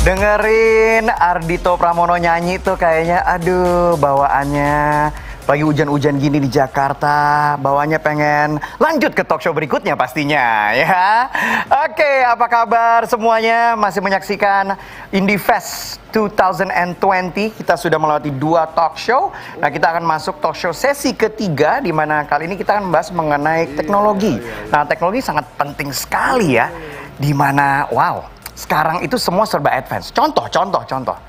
Dengerin Ardhito Pramono nyanyi tuh kayaknya, aduh bawaannya lagi hujan-hujan gini di Jakarta, bawaannya pengen lanjut ke talk show berikutnya pastinya ya. Oke, apa kabar semuanya? Masih menyaksikan IndieFest 2020. Kita sudah melewati 2 talk show. Nah, kita akan masuk talk show sesi ketiga, di mana kali ini kita akan membahas mengenai teknologi. Nah, teknologi sangat penting sekali ya, di mana wow, sekarang itu semua serba advance. Contoh.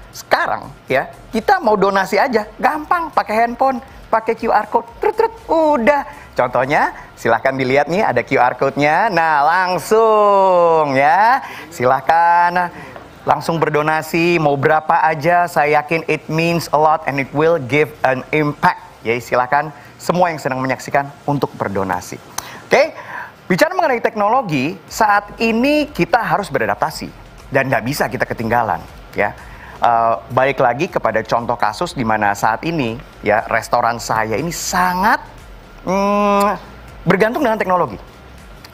Sekarang ya, kita mau donasi aja, gampang pakai handphone, pakai QR code, udah. Contohnya, silahkan dilihat nih, ada QR code-nya. Nah, langsung ya, silahkan langsung berdonasi, mau berapa aja. Saya yakin it means a lot and it will give an impact. Jadi silahkan semua yang sedang menyaksikan untuk berdonasi. Oke, bicara mengenai teknologi, saat ini kita harus beradaptasi dan nggak bisa kita ketinggalan ya. Balik lagi kepada contoh kasus di mana saat ini ya, restoran saya ini sangat bergantung dengan teknologi.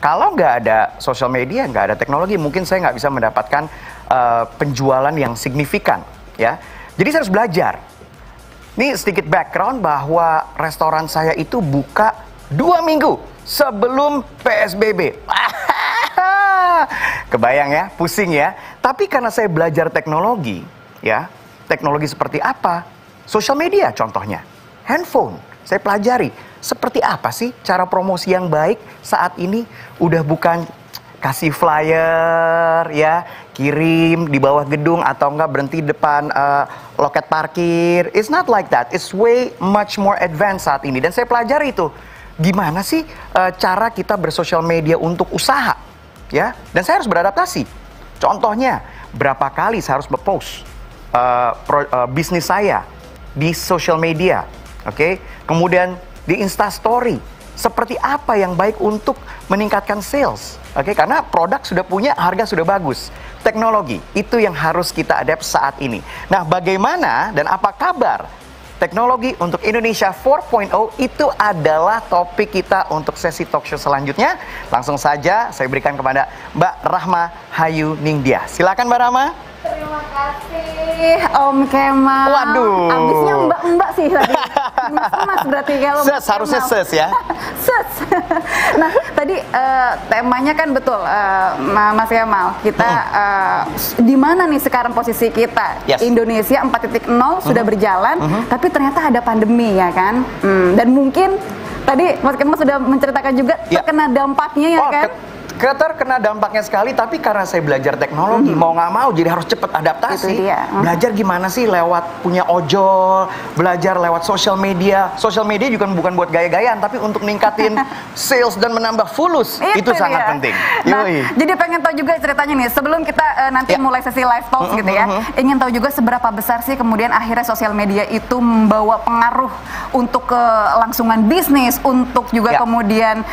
Kalau nggak ada sosial media, nggak ada teknologi, mungkin saya nggak bisa mendapatkan penjualan yang signifikan ya. Jadi saya harus belajar. Ini sedikit background bahwa restoran saya itu buka 2 minggu sebelum PSBB. Kebayang ya, pusing ya. Tapi karena saya belajar teknologi ya, teknologi seperti apa? Sosial media contohnya, handphone. Saya pelajari seperti apa sih cara promosi yang baik saat ini. Udah bukan kasih flyer ya, kirim di bawah gedung atau enggak berhenti depan loket parkir. It's not like that. It's way much more advanced saat ini. Dan saya pelajari itu. Gimana sih cara kita bersosial media untuk usaha ya? Dan saya harus beradaptasi. Contohnya, berapa kali saya harus berpost bisnis saya di social media, oke? Kemudian di Instastory, seperti apa yang baik untuk meningkatkan sales, oke? Karena produk sudah punya, harga sudah bagus. Teknologi itu yang harus kita adapt saat ini. Nah, bagaimana dan apa kabar teknologi untuk Indonesia 4.0 itu adalah topik kita untuk sesi talk show selanjutnya. Langsung saja saya berikan kepada Mbak Rahma Hayu Ningdia. Silakan Mbak Rahma. Terima kasih Om Kemal. Waduh. Abisnya mbak sih tadi. Mas berarti kalau ses, harusnya ses ya. Ses. Nah, tadi temanya kan betul Mas Kemal. Kita di mana nih sekarang posisi kita? Yes. Indonesia 4.0 sudah berjalan, tapi ternyata ada pandemi ya kan? Dan mungkin tadi Mas Kemal sudah menceritakan juga terkena dampaknya ya kan? Terkena dampaknya sekali, tapi karena saya belajar teknologi, mau nggak mau jadi harus cepat adaptasi. Belajar gimana sih lewat punya ojol, belajar lewat sosial media. Sosial media juga bukan buat gaya-gayaan, tapi untuk ningkatin sales dan menambah fulus. Itu sangat penting. Nah, jadi pengen tahu juga ceritanya nih, sebelum kita nanti mulai sesi live talk gitu ya, ingin tahu juga seberapa besar sih kemudian akhirnya sosial media itu membawa pengaruh untuk kelangsungan bisnis, untuk juga kemudian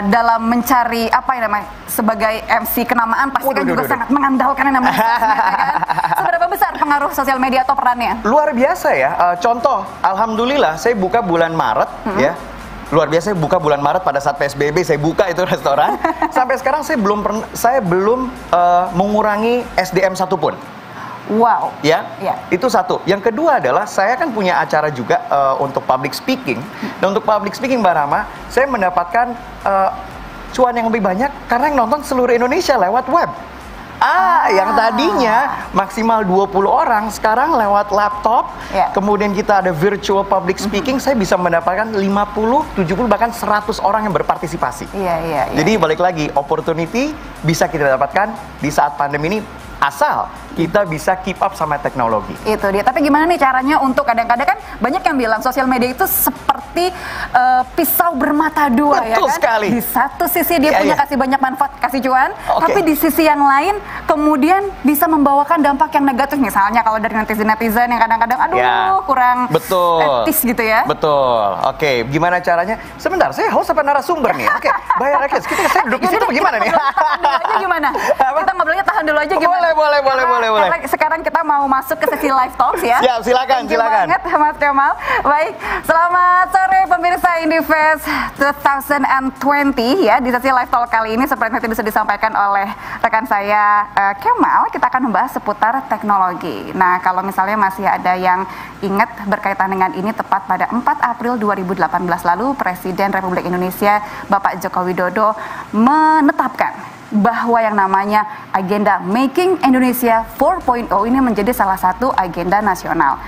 dalam mencari apa namanya, sebagai MC kenamaan pasti kan juga sangat mengandalkan yang namanya sosmed, ya kan? Seberapa besar pengaruh sosial media atau perannya? Luar biasa ya. Contoh, alhamdulillah saya buka bulan Maret ya. Luar biasa, buka bulan Maret pada saat PSBB saya buka itu restoran. Sampai sekarang saya belum mengurangi SDM satupun. Wow. Ya, itu satu. Yang kedua adalah saya kan punya acara juga untuk public speaking. Dan untuk public speaking Mbak Rama, saya mendapatkan cuan yang lebih banyak karena yang nonton seluruh Indonesia lewat web. Yang tadinya maksimal 20 orang, sekarang lewat laptop, kemudian kita ada virtual public speaking, saya bisa mendapatkan 50, 70, bahkan 100 orang yang berpartisipasi. Jadi balik lagi, opportunity bisa kita dapatkan di saat pandemi ini, asal kita bisa keep up sama teknologi. Itu dia. Tapi gimana nih caranya untuk kadang-kadang kan banyak yang bilang sosial media itu seperti pisau bermata dua. Betul ya kan? Sekali. Di satu sisi dia punya kasih banyak manfaat, kasih cuan, tapi di sisi yang lain kemudian bisa membawakan dampak yang negatif. Misalnya kalau dari netizen-netizen yang kadang-kadang kurang etis gitu ya. Betul. Oke, gimana caranya? Sebentar, saya host apa narasumber nih? Oke, bayar saya duduk di situ gimana nih? Tahan dulu aja gimana? Kita ngobrolnya tahan dulu aja gimana? Boleh. boleh. Karena sekarang kita mau masuk ke sesi live talks ya. Siap, silakan, Thank you silakan. banget Mas Kemal. Baik, selamat sore pemirsa IndiFest 2020 ya. Di sesi live talk kali ini seperti nanti bisa disampaikan oleh rekan saya Kemal, kita akan membahas seputar teknologi. Nah, kalau misalnya masih ada yang ingat berkaitan dengan ini, tepat pada 4 April 2018 lalu Presiden Republik Indonesia Bapak Joko Widodo menetapkan bahwa yang namanya agenda Making Indonesia 4.0 ini menjadi salah satu agenda nasional.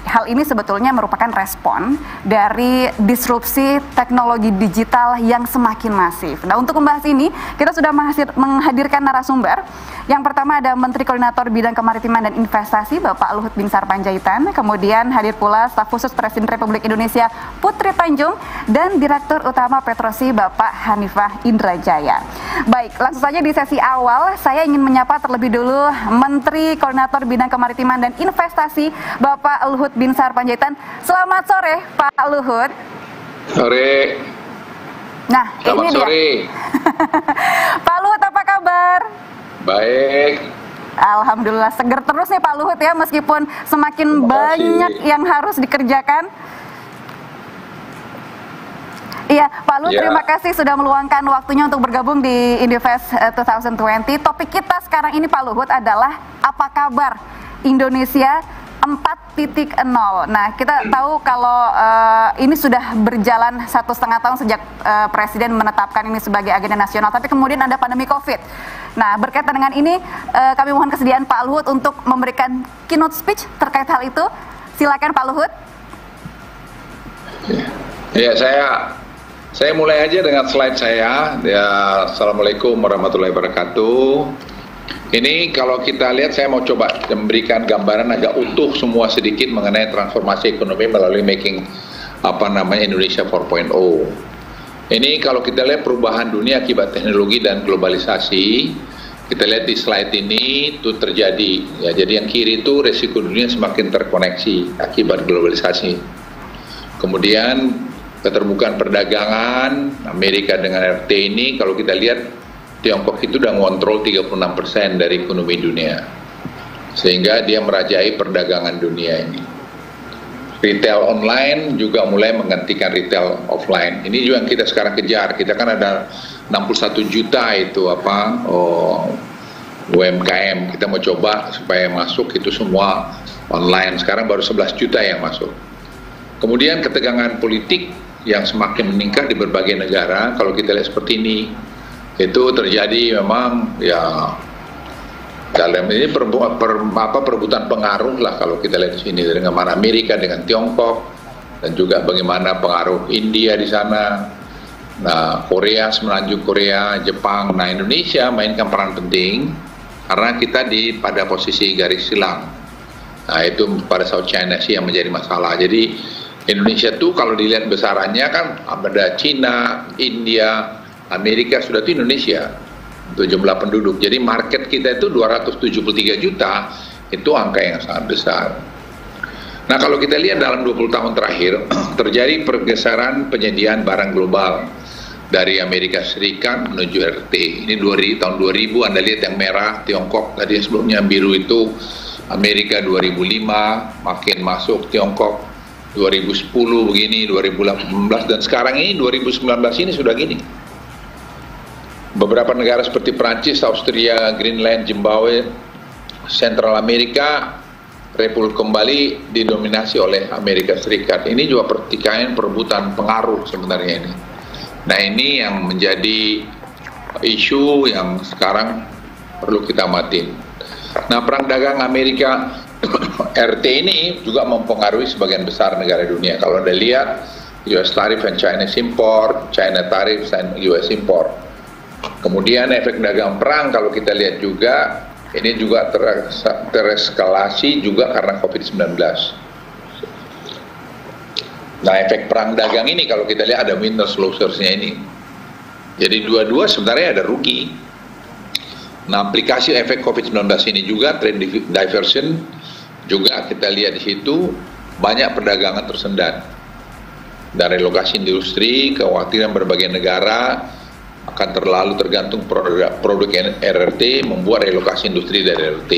Hal ini sebetulnya merupakan respon dari disrupsi teknologi digital yang semakin masif. Nah, untuk membahas ini, kita sudah menghadirkan narasumber. Yang pertama ada Menteri Koordinator Bidang Kemaritiman dan Investasi, Bapak Luhut Binsar Panjaitan. Kemudian hadir pula Staf Khusus Presiden Republik Indonesia, Putri Tanjung. Dan Direktur Utama Petrosi, Bapak Hanifah Indrajaya. Baik, langsung saja di sesi awal, saya ingin menyapa terlebih dulu Menteri Koordinator Bidang Kemaritiman dan Investasi, Bapak Luhut Binsar Panjaitan. Selamat sore, Pak Luhut. Sore. Nah, Selamat ini sore. dia. Pak Luhut, apa kabar? Baik. Alhamdulillah, seger terus nih Pak Luhut ya, meskipun semakin Terima kasih. banyak yang harus dikerjakan. Iya, Pak Luhut, Ya. terima kasih sudah meluangkan waktunya untuk bergabung di IndiFest 2020. Topik kita sekarang ini Pak Luhut adalah apa kabar Indonesia 4.0. Nah, kita tahu kalau ini sudah berjalan 1,5 tahun sejak Presiden menetapkan ini sebagai agenda nasional, tapi kemudian ada pandemi COVID. Nah, berkaitan dengan ini, kami mohon kesediaan Pak Luhut untuk memberikan keynote speech terkait hal itu. Silakan Pak Luhut. Ya, saya mulai aja dengan slide saya. Ya, Assalamualaikum warahmatullahi wabarakatuh. Ini kalau kita lihat, saya mau coba memberikan gambaran agak utuh semua sedikit mengenai transformasi ekonomi melalui Making Indonesia 4.0. Ini kalau kita lihat perubahan dunia akibat teknologi dan globalisasi, kita lihat di slide ini itu terjadi. Ya, jadi yang kiri itu resiko dunia semakin terkoneksi akibat globalisasi. Kemudian keterbukaan perdagangan Amerika dengan RT ini, kalau kita lihat Tiongkok itu udah ngontrol 36% dari ekonomi dunia, sehingga dia merajai perdagangan dunia ini. Retail online juga mulai menggantikan retail offline. Ini juga yang kita sekarang kejar. Kita kan ada 61 juta itu UMKM. Kita mau coba supaya masuk itu semua online. Sekarang baru 11 juta yang masuk. Kemudian ketegangan politik yang semakin meningkat di berbagai negara. Kalau kita lihat seperti ini, itu terjadi memang ya dalam ini perebutan pengaruh lah kalau kita lihat di sini, dengan Amerika dengan Tiongkok, dan juga bagaimana pengaruh India di sana. Nah, Korea semenanjung Korea, Jepang. Nah, Indonesia mainkan peran penting karena kita pada posisi garis silang. Nah, itu pada South China Sea yang menjadi masalah. Jadi Indonesia tuh kalau dilihat besarannya kan ada Cina, India, Amerika, sudah itu Indonesia untuk jumlah penduduk. Jadi market kita itu 273 juta, itu angka yang sangat besar. Nah, kalau kita lihat dalam 20 tahun terakhir terjadi pergeseran penyediaan barang global dari Amerika Serikat menuju RT. Ini tahun 2000, Anda lihat yang merah Tiongkok, tadi sebelumnya yang biru itu Amerika 2005, makin masuk Tiongkok 2010 begini, 2018, dan sekarang ini 2019 ini sudah gini. Beberapa negara seperti Prancis, Austria, Greenland, Zimbabwe, Central Amerika, Republik kembali didominasi oleh Amerika Serikat. Ini juga pertikaian perebutan pengaruh sebenarnya ini. Nah, ini yang menjadi isu yang sekarang perlu kita amatin. Nah, perang dagang Amerika RT ini juga mempengaruhi sebagian besar negara dunia. Kalau Anda lihat US tariff and Chinese import, China tariff and US import. Kemudian efek dagang perang kalau kita lihat juga, ini juga tereskalasi juga karena COVID-19. Nah, efek perang dagang ini kalau kita lihat ada winners losersnya ini. Jadi dua-dua sebenarnya ada rugi. Nah, aplikasi efek COVID-19 ini juga trade diversion juga kita lihat di situ, banyak perdagangan tersendat. Dan relokasi industri, kekhawatiran berbagai negara akan terlalu tergantung produk RRT, membuat relokasi industri dari RRT.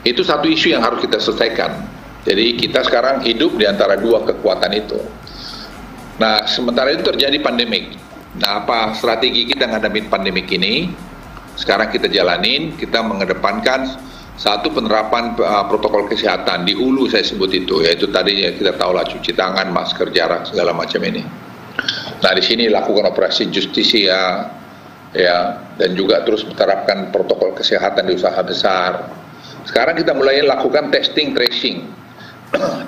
Itu satu isu yang harus kita selesaikan. Jadi kita sekarang hidup di antara dua kekuatan itu. Nah, sementara itu terjadi pandemik. Nah, apa strategi kita menghadapi pandemik ini? Sekarang kita jalanin, kita mengedepankan satu penerapan protokol kesehatan di hulu, saya sebut itu, yaitu tadi kita tahu lah cuci tangan, masker, jarak, segala macam ini. Nah, di sini lakukan operasi justisia, ya, dan juga terus menerapkan protokol kesehatan di usaha besar. Sekarang kita mulai lakukan testing, tracing.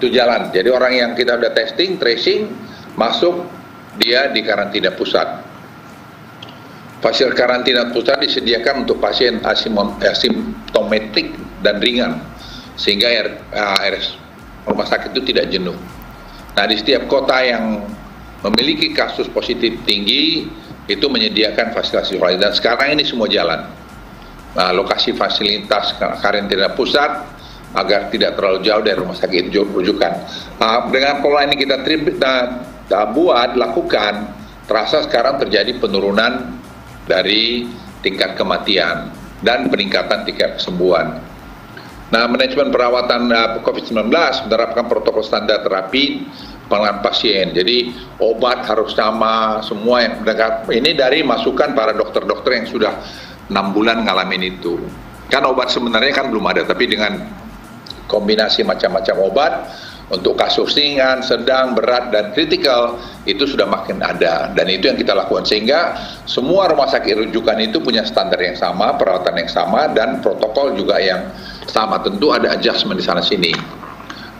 Itu jalan. Jadi orang yang kita udah testing, tracing, masuk, dia di karantina pusat. Fasilitas karantina pusat disediakan untuk pasien asimptomatik dan ringan, sehingga rumah sakit itu tidak jenuh. Nah, di setiap kota yang memiliki kasus positif tinggi, itu menyediakan fasilitas isolasi. Dan sekarang ini semua jalan. Nah, lokasi fasilitas karantina pusat, agar tidak terlalu jauh dari rumah sakit rujukan. Dengan pola ini kita lakukan, terasa sekarang terjadi penurunan dari tingkat kematian dan peningkatan tingkat kesembuhan. Nah, manajemen perawatan COVID-19 menerapkan protokol standar terapi penanganan pasien. Jadi obat harus sama, semua yang mendekat. Ini dari masukan para dokter-dokter yang sudah 6 bulan ngalamin itu. Kan obat sebenarnya kan belum ada, tapi dengan kombinasi macam-macam obat untuk kasus ringan, sedang, berat, dan kritikal itu sudah makin ada, dan itu yang kita lakukan sehingga semua rumah sakit rujukan itu punya standar yang sama, perawatan yang sama, dan protokol juga yang sama. Tentu ada adjustment di sana sini.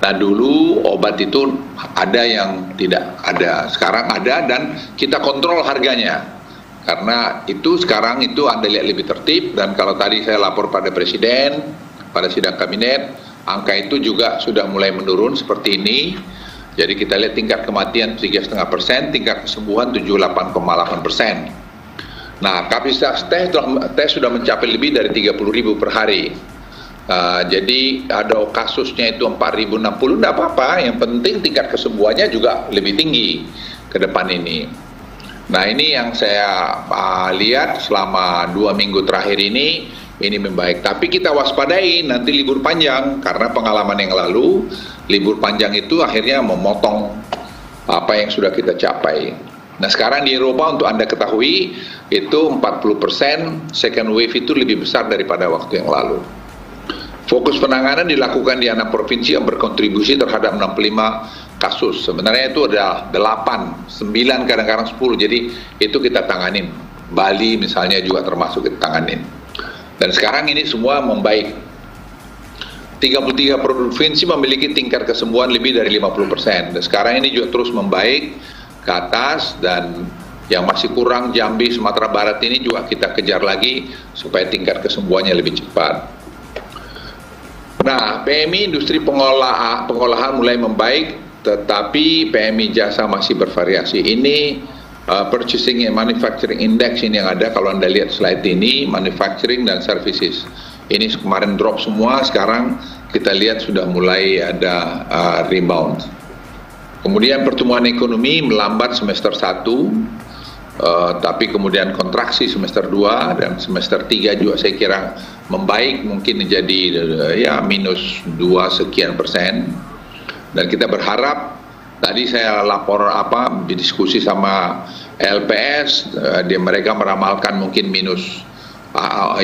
Nah, dulu obat itu ada yang tidak ada, sekarang ada, dan kita kontrol harganya karena itu sekarang itu Anda lihat lebih tertib. Dan kalau tadi saya lapor pada Presiden pada sidang kabinet, angka itu juga sudah mulai menurun seperti ini. Jadi kita lihat tingkat kematian 3,5%, tingkat kesembuhan 78,8%. Nah, kapasitas tes sudah mencapai lebih dari 30.000 per hari. Jadi ada kasusnya itu 4.060, tidak apa-apa. Yang penting tingkat kesembuhannya juga lebih tinggi ke depan ini. Nah, ini yang saya lihat selama 2 minggu terakhir ini membaik. Tapi kita waspadai nanti libur panjang, karena pengalaman yang lalu libur panjang itu akhirnya memotong apa yang sudah kita capai. Nah, sekarang di Eropa untuk Anda ketahui itu 40% second wave itu lebih besar daripada waktu yang lalu. Fokus penanganan dilakukan di 6 provinsi yang berkontribusi terhadap 65 kasus. Sebenarnya itu ada 8, 9, kadang-kadang 10. Jadi itu kita tanganin. Bali misalnya juga termasuk kita tanganin. Dan sekarang ini semua membaik. 33 provinsi memiliki tingkat kesembuhan lebih dari 50%. Dan sekarang ini juga terus membaik ke atas, dan yang masih kurang Jambi, Sumatera Barat ini juga kita kejar lagi supaya tingkat kesembuhannya lebih cepat. Nah, PMI industri pengolahan mulai membaik, tetapi PMI jasa masih bervariasi. Ini Purchasing and Manufacturing Index ini yang ada, kalau Anda lihat slide ini, manufacturing dan services. Ini kemarin drop semua, sekarang kita lihat sudah mulai ada rebound. Kemudian pertumbuhan ekonomi melambat semester 1, tapi kemudian kontraksi semester 2, dan semester 3 juga saya kira membaik, mungkin menjadi ya minus 2 sekian persen. Dan kita berharap, tadi saya lapor diskusi sama LPS, mereka meramalkan mungkin minus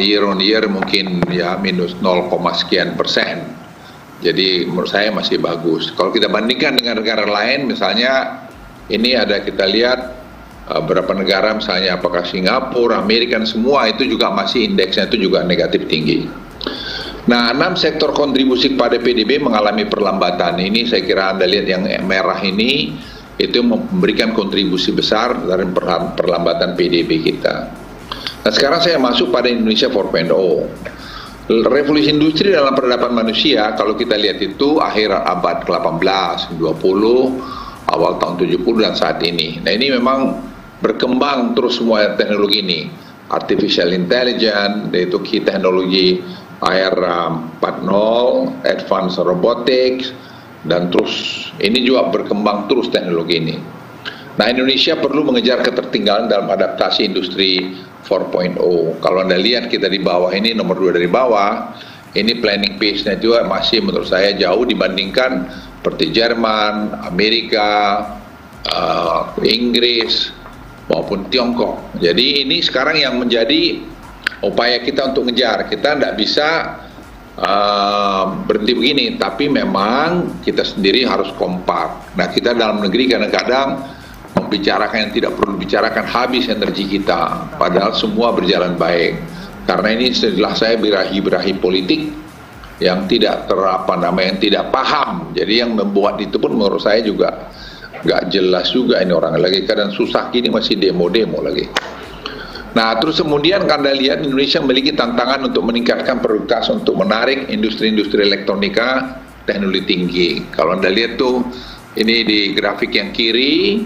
year on year mungkin ya minus 0, sekian persen. Jadi menurut saya masih bagus. Kalau kita bandingkan dengan negara lain, misalnya ini ada kita lihat beberapa negara, misalnya apakah Singapura, Amerika, semua itu juga masih indeksnya itu juga negatif tinggi. Nah, 6 sektor kontribusi pada PDB mengalami perlambatan. Ini saya kira Anda lihat yang merah ini, itu memberikan kontribusi besar dari perlambatan PDB kita. Nah, sekarang saya masuk pada Indonesia 4.0. Revolusi industri dalam peradaban manusia, kalau kita lihat itu akhir abad ke-18, 20, awal tahun 70 dan saat ini. Nah, ini memang berkembang terus semua teknologi ini. Artificial Intelligence, yaitu teknologi AR 4.0, Advanced Robotics, dan terus ini juga berkembang terus teknologi ini. Nah, Indonesia perlu mengejar ketertinggalan dalam adaptasi industri 4.0. Kalau Anda lihat kita di bawah ini, nomor 2 dari bawah, ini planning pace-nya juga masih menurut saya jauh dibandingkan seperti Jerman, Amerika, Inggris maupun Tiongkok. Jadi ini sekarang yang menjadi upaya kita untuk ngejar. Kita tidak bisa berhenti begini, tapi memang kita sendiri harus kompak. Nah, kita dalam negeri kadang-kadang membicarakan yang tidak perlu dibicarakan, habis energi kita, padahal semua berjalan baik. Karena ini setelah saya birahi-birahi politik yang tidak yang tidak paham. Jadi yang membuat itu pun menurut saya juga nggak jelas juga ini orang, lagi kadang susah gini masih demo-demo lagi. Nah, terus kemudian Anda lihat Indonesia memiliki tantangan untuk meningkatkan produktivitas untuk menarik industri-industri elektronika teknologi tinggi. Kalau Anda lihat tuh, ini di grafik yang kiri,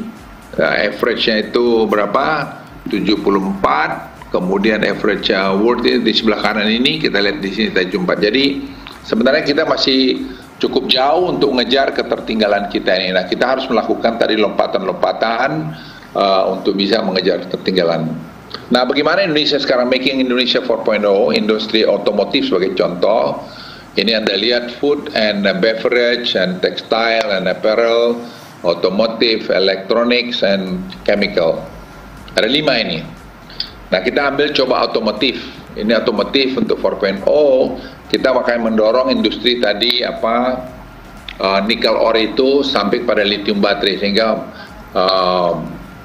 average-nya itu berapa? 74, kemudian average world di sebelah kanan ini, kita lihat di sini 74. Jadi, sebenarnya kita masih cukup jauh untuk mengejar ketertinggalan kita ini. Nah, kita harus melakukan tadi lompatan-lompatan untuk bisa mengejar ketertinggalan. Nah, bagaimana Indonesia sekarang making Indonesia 4.0, industri otomotif sebagai contoh. Ini Anda lihat food and beverage and textile and apparel, automotive, electronics and chemical. Ada 5 ini. Nah, kita ambil coba otomotif. Ini otomotif untuk 4.0, kita akan mendorong industri tadi nikel ore itu sampai pada lithium baterai, sehingga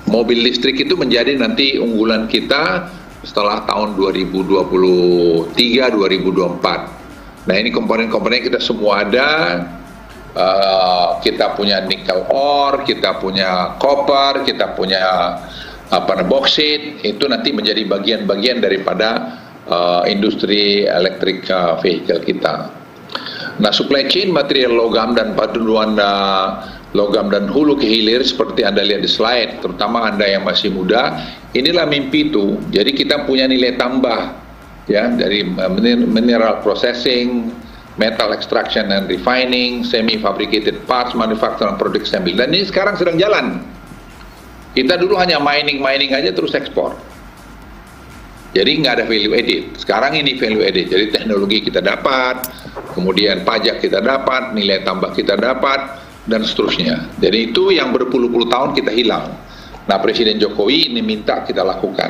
mobil listrik itu menjadi nanti unggulan kita setelah tahun 2023-2024. Nah, ini komponen-komponen kita semua ada. Kita punya nikel ore, kita punya copper, kita punya bauxite. Itu nanti menjadi bagian-bagian daripada industri elektrik vehicle kita. Nah, supply chain material logam dan paduan logam dan hulu ke hilir seperti Anda lihat di slide, terutama Anda yang masih muda, inilah mimpi itu. Jadi kita punya nilai tambah ya dari mineral processing, metal extraction and refining, semi fabricated parts, manufacturing, product assembly. Dan ini sekarang sedang jalan. Kita dulu hanya mining aja terus ekspor. Jadi nggak ada value added. Sekarang ini value added. Jadi teknologi kita dapat, kemudian pajak kita dapat, nilai tambah kita dapat, dan seterusnya. Jadi itu yang berpuluh-puluh tahun kita hilang. Nah, Presiden Jokowi ini minta kita lakukan.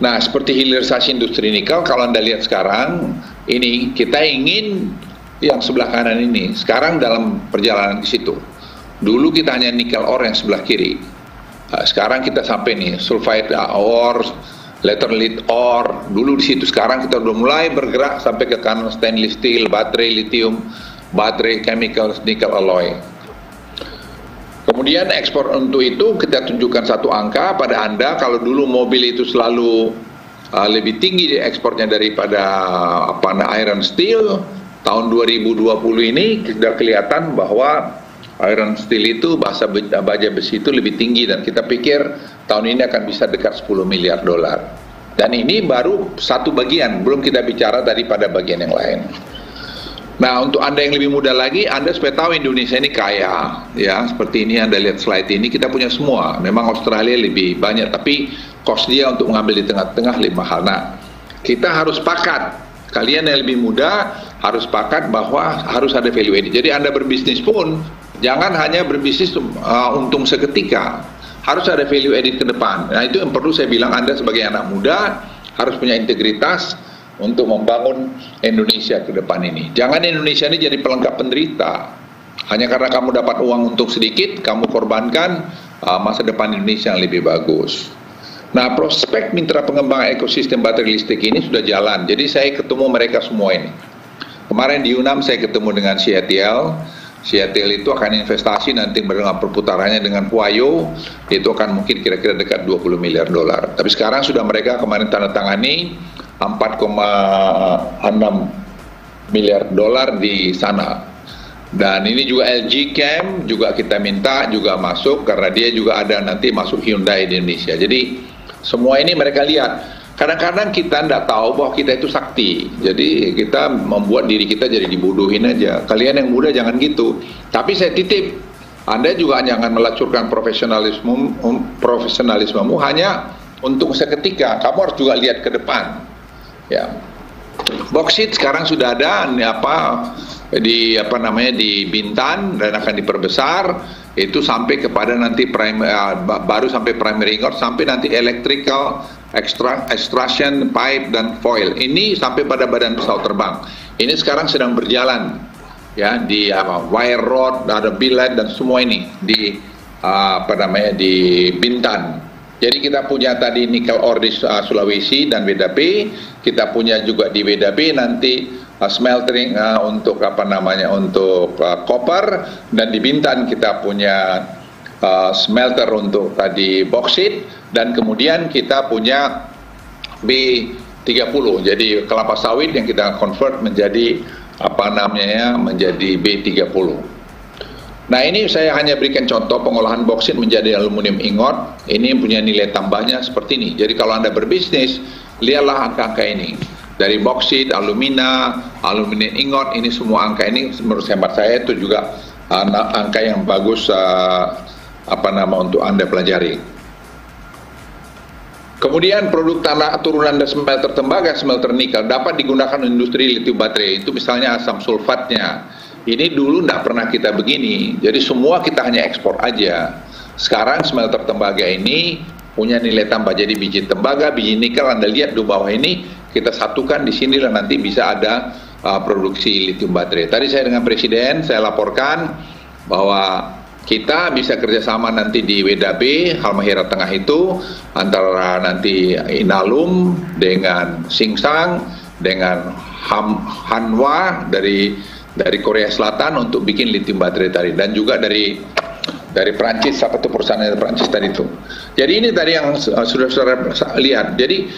Nah, seperti hilirisasi industri nikel, kalau Anda lihat sekarang, ini kita ingin yang sebelah kanan ini. Sekarang dalam perjalanan ke situ. Dulu kita hanya nikel ore yang sebelah kiri. Sekarang kita sampai nih, sulfide ore, laterite ore, dulu di situ. Sekarang kita udah mulai bergerak sampai ke kanan, stainless steel, baterai lithium, baterai chemicals, nickel alloy. Kemudian ekspor untuk itu kita tunjukkan satu angka pada Anda. Kalau dulu mobil itu selalu lebih tinggi di ekspornya daripada iron steel, tahun 2020 ini sudah kelihatan bahwa iron steel itu baja besi itu lebih tinggi, dan kita pikir tahun ini akan bisa dekat 10 miliar dolar. Dan ini baru satu bagian, belum kita bicara daripada bagian yang lain. Nah, untuk Anda yang lebih muda lagi, Anda supaya tahu Indonesia ini kaya, ya. Seperti ini Anda lihat slide ini, kita punya semua. Memang Australia lebih banyak, tapi cost dia untuk mengambil di tengah-tengah lebih mahal. Nah, kita harus sepakat, kalian yang lebih muda harus sepakat bahwa harus ada value added. Jadi Anda berbisnis pun jangan hanya berbisnis untung seketika, harus ada value added ke depan. Nah, itu yang perlu saya bilang, Anda sebagai anak muda harus punya integritas untuk membangun Indonesia ke depan ini. Jangan Indonesia ini jadi pelengkap penderita. Hanya karena kamu dapat uang untung sedikit, kamu korbankan masa depan Indonesia yang lebih bagus. Nah, prospek mitra pengembangan ekosistem baterai listrik ini sudah jalan. Jadi saya ketemu mereka semua ini. Kemarin di UNAM saya ketemu dengan CATL. CATL itu akan investasi nanti dengan perputarannya dengan Huayo, itu akan mungkin kira-kira dekat 20 miliar dolar. Tapi sekarang sudah mereka kemarin tanda tangani 4,6 miliar dolar di sana. Dan ini juga LG Chem juga kita minta juga masuk, karena dia juga ada nanti masuk Hyundai di Indonesia. Jadi semua ini mereka lihat. Kadang-kadang kita tidak tahu bahwa kita itu sakti. Jadi kita membuat diri kita jadi dibodohin aja. Kalian yang muda jangan gitu. Tapi saya titip, Anda juga jangan melacurkan profesionalismemu hanya untuk seketika. Kamu harus juga lihat ke depan. Ya. Boksit sekarang sudah ada di Bintan dan akan diperbesar itu sampai kepada nanti baru sampai primary ingot, sampai nanti electrical extraction pipe dan foil. Ini sampai pada badan pesawat terbang. Ini sekarang sedang berjalan ya di wire rod, ada billet dan semua ini di di Bintan. Jadi kita punya tadi nikel ore di Sulawesi dan WDP, kita punya juga di WDP nanti smeltering untuk untuk copper, dan di Bintan kita punya smelter untuk tadi boksit, dan kemudian kita punya B30, jadi kelapa sawit yang kita convert menjadi menjadi B30. Nah, ini saya hanya berikan contoh pengolahan boksit menjadi aluminium ingot. Ini punya nilai tambahnya seperti ini. Jadi kalau Anda berbisnis, lihatlah angka-angka ini. Dari boksit, alumina, aluminium ingot, ini semua angka ini menurut hemat saya itu juga angka yang bagus untuk Anda pelajari. Kemudian produk tanah turunan dan smelter tembaga, smelter nikel dapat digunakan industri lithium baterai. Itu misalnya asam sulfatnya. Ini dulu tidak pernah kita begini, jadi semua kita hanya ekspor aja. Sekarang smelter tembaga ini punya nilai tambah, jadi biji tembaga, biji nikel, Anda lihat di bawah ini, kita satukan di sinilah nanti bisa ada produksi lithium baterai. Tadi saya dengan Presiden, saya laporkan bahwa kita bisa kerjasama nanti di WDB, Halmahera Tengah itu, antara nanti Inalum dengan Singsang, dengan Hanwha dari Korea Selatan untuk bikin lithium baterai tadi, dan juga dari Prancis, perusahaan dari Prancis tadi itu. Jadi ini tadi yang sudah lihat. Jadi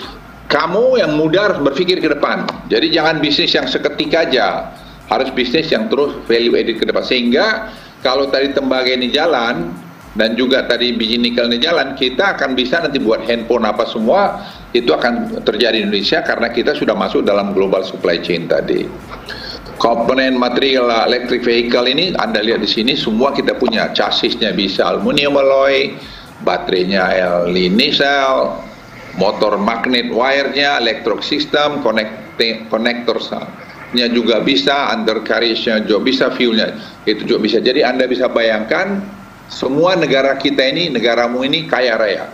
kamu yang muda harus berpikir ke depan. Jadi jangan bisnis yang seketika aja, harus bisnis yang terus value added ke depan. Sehingga kalau tadi tembaga ini jalan dan juga tadi biji nikel ini jalan, kita akan bisa nanti buat handphone apa semua itu akan terjadi di Indonesia karena kita sudah masuk dalam global supply chain tadi. Komponen material electric vehicle ini Anda lihat di sini semua kita punya, chassisnya bisa aluminium alloy, baterainya nickel, motor magnet wire-nya, electric system, konektornya juga bisa, undercarriage-nya juga bisa, fuel-nya itu juga bisa. Jadi Anda bisa bayangkan semua negara kita ini, negaramu ini kaya raya.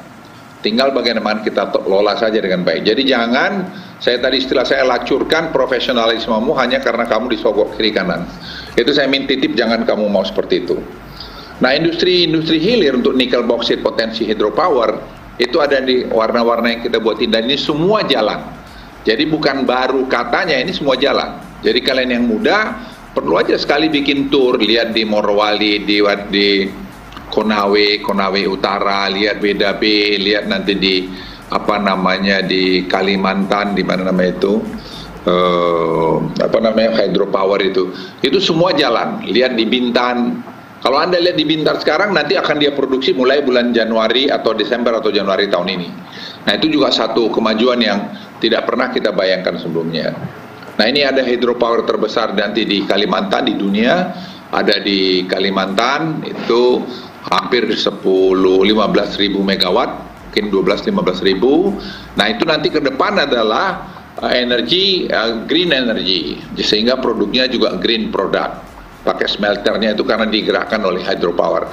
Tinggal bagaimana kita lola saja dengan baik. Jadi jangan, istilah saya lacurkan profesionalismemu hanya karena kamu disogok kiri kanan. Itu saya minta titip, jangan kamu mau seperti itu. Nah, industri hilir untuk nikel boksit potensi hydropower itu ada di warna-warna yang kita buatin, dan ini semua jalan. Jadi bukan baru katanya, ini semua jalan. Jadi kalian yang muda perlu aja sekali bikin tour, lihat di Morowali, di Konawe Utara, lihat WDB, lihat nanti di di Kalimantan, di mana namanya itu hydropower itu semua jalan. Lihat di Bintan. Kalau Anda lihat di Bintan sekarang, nanti akan dia produksi mulai bulan Januari atau Desember atau Januari tahun ini. Nah, itu juga satu kemajuan yang tidak pernah kita bayangkan sebelumnya. Nah, ini ada hydropower terbesar nanti di Kalimantan di dunia. Ada di Kalimantan itu hampir 10-15 ribu megawatt, mungkin 12-15 ribu. Nah, itu nanti ke depan adalah energi, green energy, sehingga produknya juga green product. Pakai smelternya itu karena digerakkan oleh hydropower.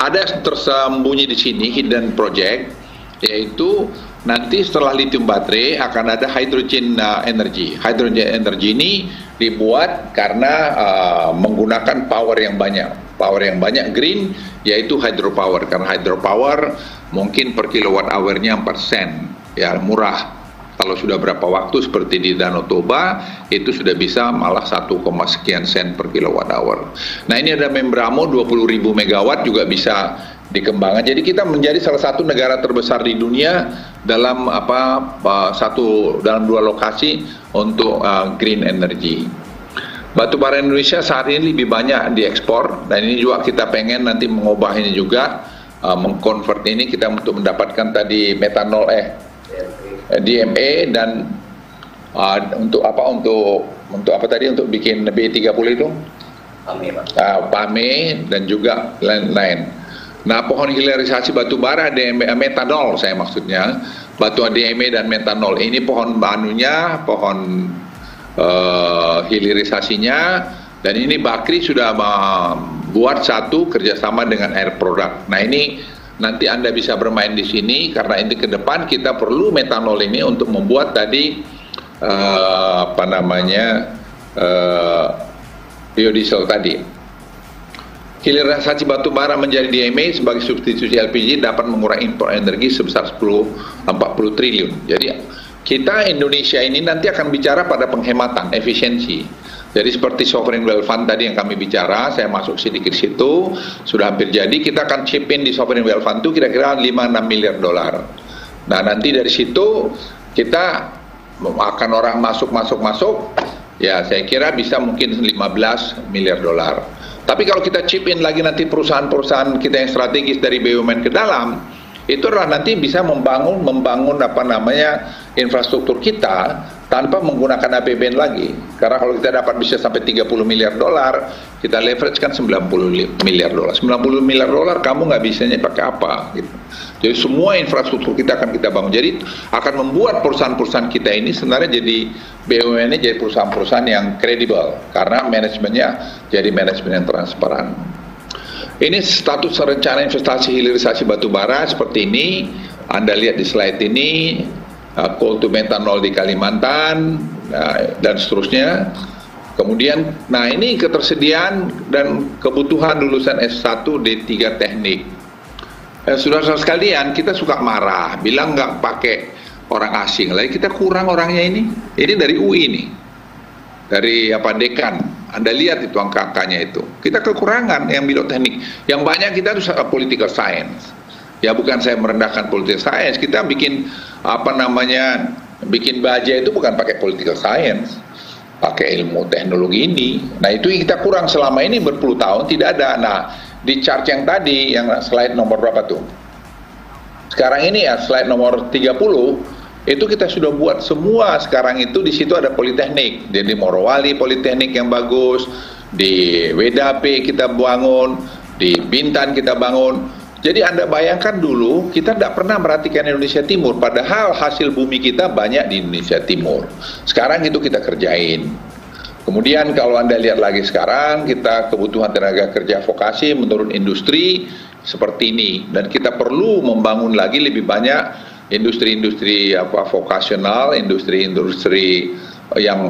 Ada tersembunyi di sini hidden project, yaitu nanti setelah lithium baterai akan ada hydrogen energy. Hydrogen energy ini dibuat karena menggunakan power yang banyak green, yaitu hydropower. Karena hydropower mungkin per kilowatt hour-nya 4 sen, ya murah. Kalau sudah berapa waktu seperti di Danau Toba, itu sudah bisa malah 1, sekian sen per kilowatt hour. Nah, ini ada Membramo 20.000 megawatt juga bisa dikembangkan. Jadi kita menjadi salah satu negara terbesar di dunia dalam dalam 2 lokasi untuk green energy. Batu bara Indonesia saat ini lebih banyak diekspor, dan ini juga kita pengen nanti mengubah ini juga, mengkonvert ini kita untuk mendapatkan tadi metanol DME, dan untuk bikin B30 itu PAME dan juga lain-lain. Nah, pohon hilirisasi batu bara metanol, saya maksudnya batu DME dan metanol ini pohon hilirisasinya, dan ini Bakri sudah membuat satu kerjasama dengan Air Product. Nah ini nanti Anda bisa bermain di sini karena ini ke depan kita perlu metanol ini untuk membuat tadi biodiesel tadi. Hilirisasi batu bara menjadi DMA sebagai substitusi LPG dapat mengurangi impor energi sebesar 40 triliun. Jadi kita Indonesia ini nanti akan bicara pada penghematan, efisiensi. Jadi seperti sovereign wealth fund tadi yang kami bicara, saya masuk sedikit situ, sudah hampir jadi. Kita akan chip in di sovereign wealth fund itu kira-kira 5-6 miliar dolar. Nah nanti dari situ kita akan orang masuk, ya saya kira bisa mungkin 15 miliar dolar. Tapi kalau kita chip in lagi nanti perusahaan-perusahaan kita yang strategis dari BUMN ke dalam, itu adalah nanti bisa membangun infrastruktur kita tanpa menggunakan APBN lagi. Karena kalau kita dapat bisa sampai 30 miliar dolar, kita leverage kan 90 miliar dolar. 90 miliar dolar kamu nggak bisanya pakai apa gitu. Jadi semua infrastruktur kita akan kita bangun. Jadi akan membuat perusahaan-perusahaan kita ini sebenarnya jadi BUMN-nya jadi perusahaan-perusahaan yang kredibel karena manajemennya jadi manajemen yang transparan. Ini status rencana investasi hilirisasi batu bara seperti ini. Anda lihat di slide ini, coal to methanol di Kalimantan, dan seterusnya. Kemudian, nah ini ketersediaan dan kebutuhan lulusan S1 D3 teknik. Saudara-saudara sekalian, kita suka marah, bilang nggak pakai orang asing. Lagi kita kurang orangnya ini. Ini dari UI nih, dari dekan. Anda lihat itu angka-angkanya itu. Kita kekurangan yang bidang teknik. Yang banyak kita itu political science. Ya bukan saya merendahkan political science. Kita bikin bikin baja itu bukan pakai political science, pakai ilmu teknologi ini. Nah itu kita kurang selama ini berpuluh tahun tidak ada. Nah di chart yang tadi, yang slide nomor berapa tuh? Sekarang ini ya slide nomor 30. Itu kita sudah buat semua sekarang itu di situ ada politeknik. Di Morowali politeknik yang bagus, di WDAP kita bangun, di Bintan kita bangun. Jadi Anda bayangkan dulu kita tidak pernah perhatikan Indonesia Timur, padahal hasil bumi kita banyak di Indonesia Timur. Sekarang itu kita kerjain. Kemudian kalau Anda lihat lagi sekarang kita kebutuhan tenaga kerja vokasi menurut industri seperti ini, dan kita perlu membangun lagi lebih banyak industri-industri vokasional, industri-industri yang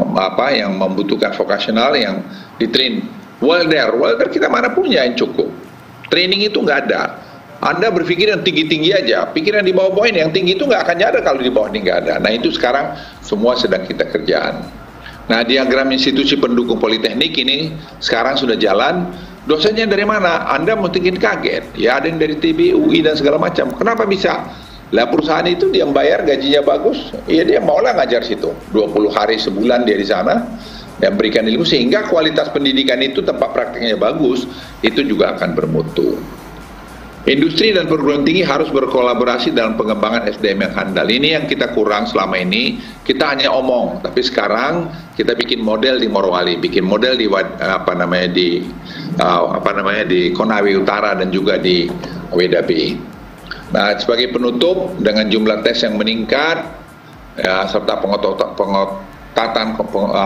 membutuhkan vokasional yang ditrain. Welder kita mana punya yang cukup? Training itu nggak ada. Anda berpikir yang tinggi-tinggi aja, pikiran di bawah-bawah ini, yang tinggi itu nggak akan ada kalau di bawah ini nggak ada. Nah itu sekarang semua sedang kita kerjaan. Nah diagram institusi pendukung politeknik ini sekarang sudah jalan. Dosennya dari mana? Anda mungkin kaget. Ya ada yang dari TB, UI dan segala macam. Kenapa bisa? Lah perusahaan itu dia bayar gajinya bagus, ya dia maulah ngajar situ 20 hari sebulan dia di sana dan berikan ilmu sehingga kualitas pendidikan itu tempat praktiknya bagus, itu juga akan bermutu. Industri dan perguruan tinggi harus berkolaborasi dalam pengembangan SDM yang handal. Ini yang kita kurang selama ini. Kita hanya omong, tapi sekarang kita bikin model di Morowali, bikin model di di Konawe Utara dan juga di WDAP. Nah, sebagai penutup, dengan jumlah tes yang meningkat, serta pengetatan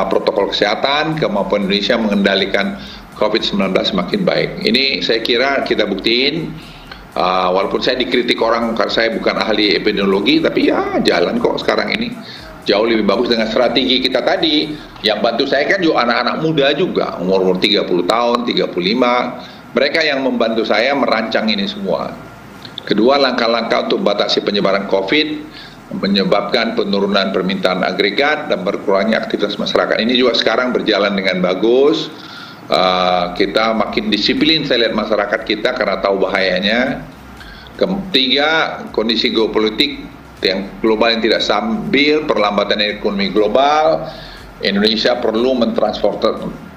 protokol kesehatan, kemampuan Indonesia mengendalikan COVID-19 semakin baik. Ini saya kira kita buktiin, walaupun saya dikritik orang karena saya bukan ahli epidemiologi, tapi ya jalan kok sekarang ini. Jauh lebih bagus dengan strategi kita tadi. Yang bantu saya kan juga anak-anak muda juga, umur 30 tahun, 35. Mereka yang membantu saya merancang ini semua. Kedua, langkah-langkah untuk membatasi penyebaran COVID menyebabkan penurunan permintaan agregat dan berkurangnya aktivitas masyarakat. Ini juga sekarang berjalan dengan bagus. Kita makin disiplin saya lihat masyarakat kita karena tahu bahayanya. Ketiga, kondisi geopolitik yang global yang tidak stabil, perlambatan ekonomi global. Indonesia perlu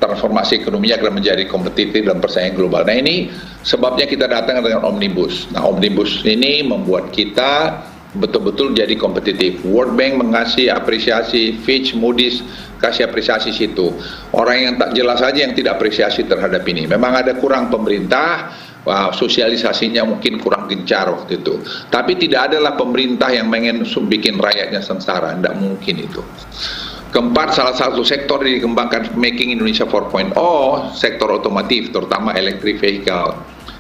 transformasi ekonominya agar menjadi kompetitif dalam persaingan global. Nah ini sebabnya kita datang dengan Omnibus. Nah Omnibus ini membuat kita betul-betul jadi kompetitif. World Bank mengasih apresiasi, Fitch, Moody's kasih apresiasi situ. Orang yang tak jelas saja yang tidak apresiasi terhadap ini. Memang ada kurang pemerintah, sosialisasinya mungkin kurang gencar waktu itu. Tapi tidak adalah pemerintah yang pengen bikin rakyatnya sengsara, tidak mungkin itu. Keempat, salah satu sektor yang dikembangkan Making Indonesia 4.0, sektor otomotif, terutama electric vehicle.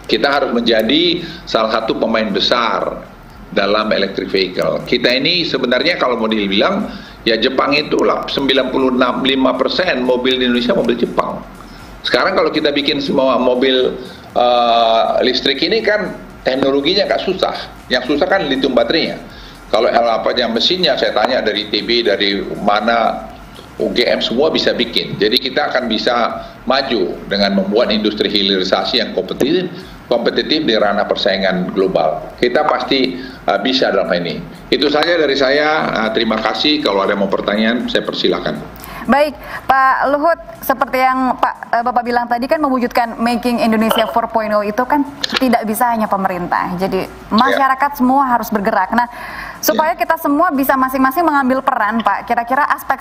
Kita harus menjadi salah satu pemain besar dalam electric vehicle. Kita ini sebenarnya kalau mau dibilang, ya Jepang itulah 95% mobil di Indonesia mobil Jepang. Sekarang kalau kita bikin semua mobil listrik ini kan teknologinya agak susah. Yang susah kan lithium baterainya. Kalau yang mesinnya saya tanya dari TB, dari mana, UGM semua bisa bikin. Jadi kita akan bisa maju dengan membuat industri hilirisasi yang kompetitif di ranah persaingan global. Kita pasti bisa dalam ini. Itu saja dari saya. Terima kasih. Kalau ada mau pertanyaan, saya persilakan. Baik, Pak Luhut, seperti yang Bapak bilang tadi kan mewujudkan Making Indonesia 4.0 itu kan tidak bisa hanya pemerintah. Jadi masyarakat semua harus bergerak. Nah, supaya kita semua bisa masing-masing mengambil peran, Pak. Kira-kira aspek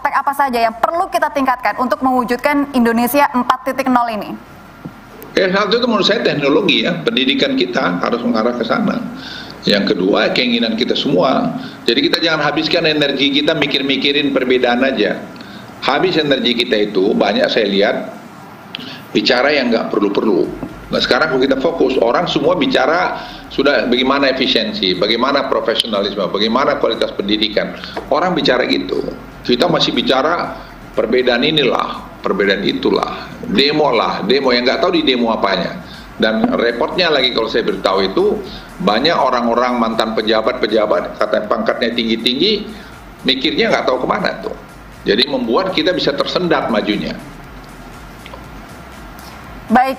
apa saja yang perlu kita tingkatkan untuk mewujudkan Indonesia 4.0 ini? Satu itu menurut saya teknologi ya, pendidikan kita harus mengarah ke sana. Yang kedua, keinginan kita semua. Jadi kita jangan habiskan energi kita mikir-mikirin perbedaan aja. Habis energi kita itu, banyak saya lihat bicara yang nggak perlu-perlu. Nah sekarang kalau kita fokus, orang semua bicara sudah bagaimana efisiensi, bagaimana profesionalisme, bagaimana kualitas pendidikan. Orang bicara gitu. Kita masih bicara perbedaan inilah, perbedaan itulah, demo yang nggak tahu di demo apanya. Dan repotnya lagi kalau saya beritahu itu, banyak orang-orang mantan pejabat-pejabat, kata pangkatnya tinggi-tinggi, mikirnya nggak tahu kemana tuh. Jadi membuat kita bisa tersendat majunya. Baik,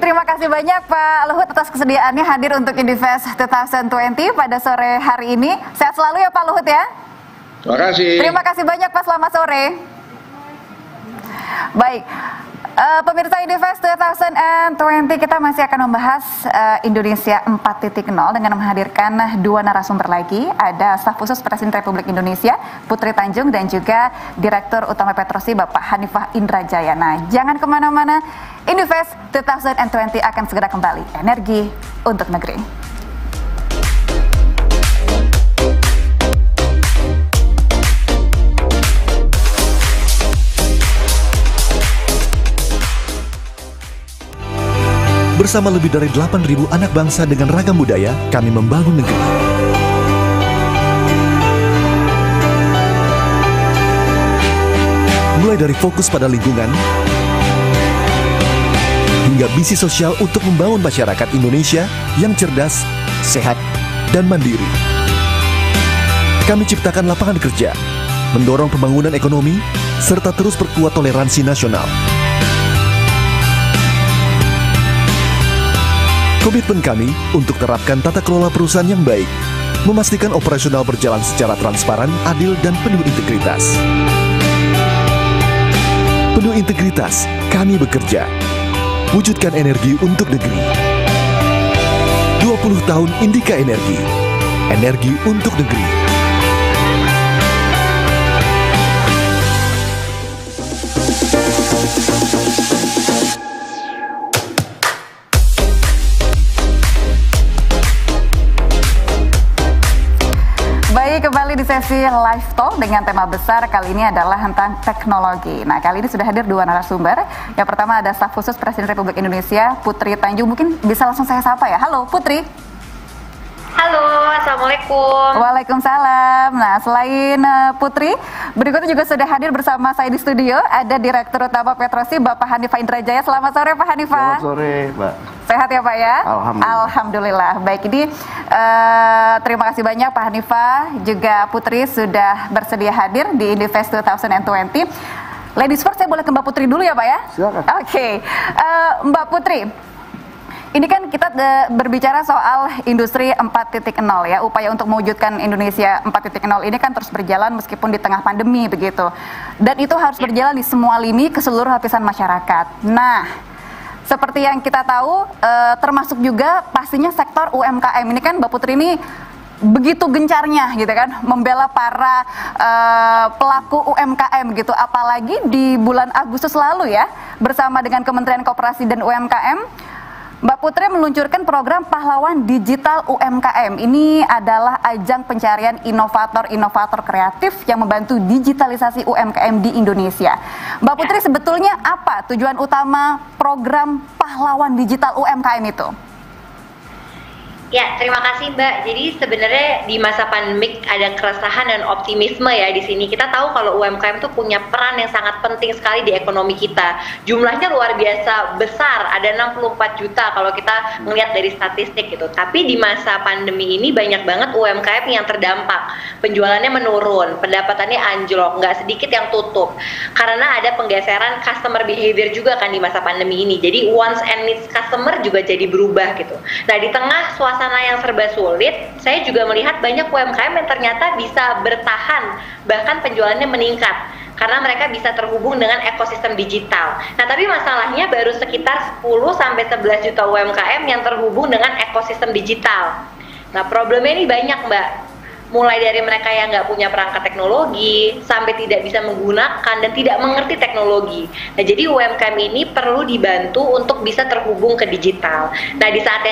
terima kasih banyak Pak Luhut atas kesediaannya hadir untuk Indifest 2020 pada sore hari ini. Sehat selalu ya Pak Luhut ya. Terima kasih. Terima kasih banyak Pak, selamat sore. Baik. Pemirsa Indifest 2020, kita masih akan membahas Indonesia 4.0 dengan menghadirkan dua narasumber lagi. Ada staf khusus Presiden Republik Indonesia Putri Tanjung dan juga Direktur Utama Petrosi Bapak Hanifah Indrajaya. Nah, jangan kemana-mana, Indifest 2020 akan segera kembali. Energi untuk negeri. Bersama lebih dari 8.000 anak bangsa dengan ragam budaya, kami membangun negeri. Mulai dari fokus pada lingkungan, hingga visi sosial untuk membangun masyarakat Indonesia yang cerdas, sehat, dan mandiri. Kami ciptakan lapangan kerja, mendorong pembangunan ekonomi, serta terus perkuat toleransi nasional. Komitmen kami untuk terapkan tata kelola perusahaan yang baik, memastikan operasional berjalan secara transparan, adil, dan penuh integritas. Penuh integritas, kami bekerja. Wujudkan energi untuk negeri. 20 tahun Indika Energi. Energi untuk negeri. Kembali di sesi live talk dengan tema besar kali ini adalah tentang teknologi. Nah, kali ini sudah hadir dua narasumber. Yang pertama ada staf khusus Presiden Republik Indonesia Putri Tanjung. Mungkin bisa langsung saya sapa ya. Halo Putri. Halo, Assalamualaikum. Waalaikumsalam. Nah, selain Putri, berikutnya juga sudah hadir bersama saya di studio ada Direktur Utama Petrosi Bapak Hanifah Indrajaya. Selamat sore Pak Hanifah. Selamat sore Mbak. Sehat ya Pak ya? Alhamdulillah. Alhamdulillah. Baik, ini terima kasih banyak Pak Hanifah, juga Putri sudah bersedia hadir di Indifest 2020. Ladies first, saya boleh ke Mbak Putri dulu ya Pak ya? Silakan. Oke. Mbak Putri, ini kan kita berbicara soal industri 4.0 ya, upaya untuk mewujudkan Indonesia 4.0 ini kan terus berjalan meskipun di tengah pandemi begitu. Dan itu harus berjalan di semua lini ke seluruh lapisan masyarakat. Nah, seperti yang kita tahu, termasuk juga pastinya sektor UMKM. Ini kan Mbak Putri ini begitu gencarnya gitu kan, membela para pelaku UMKM gitu. Apalagi di bulan Agustus lalu ya, bersama dengan Kementerian Koperasi dan UMKM, Mbak Putri meluncurkan program Pahlawan Digital UMKM. Ini adalah ajang pencarian inovator-inovator kreatif yang membantu digitalisasi UMKM di Indonesia. Mbak Putri, sebetulnya apa tujuan utama program Pahlawan Digital UMKM itu? Ya, terima kasih Mbak. Jadi sebenarnya di masa pandemik ada keresahan dan optimisme ya di sini. Kita tahu kalau UMKM itu punya peran yang sangat penting sekali di ekonomi kita. Jumlahnya luar biasa besar, ada 64 juta kalau kita melihat dari statistik gitu. Tapi di masa pandemi ini banyak banget UMKM yang terdampak. Penjualannya menurun, pendapatannya anjlok, nggak sedikit yang tutup. Karena ada penggeseran customer behavior juga kan di masa pandemi ini. Jadi wants and needs customer juga jadi berubah gitu. Nah, di tengah suasana yang serba sulit, saya juga melihat banyak UMKM yang ternyata bisa bertahan, bahkan penjualannya meningkat karena mereka bisa terhubung dengan ekosistem digital. Nah, tapi masalahnya baru sekitar 10-11 juta UMKM yang terhubung dengan ekosistem digital. Nah, problemnya ini banyak, Mbak. Mulai dari mereka yang nggak punya perangkat teknologi, sampai tidak bisa menggunakan dan tidak mengerti teknologi. Nah, jadi UMKM ini perlu dibantu untuk bisa terhubung ke digital. Nah, di saat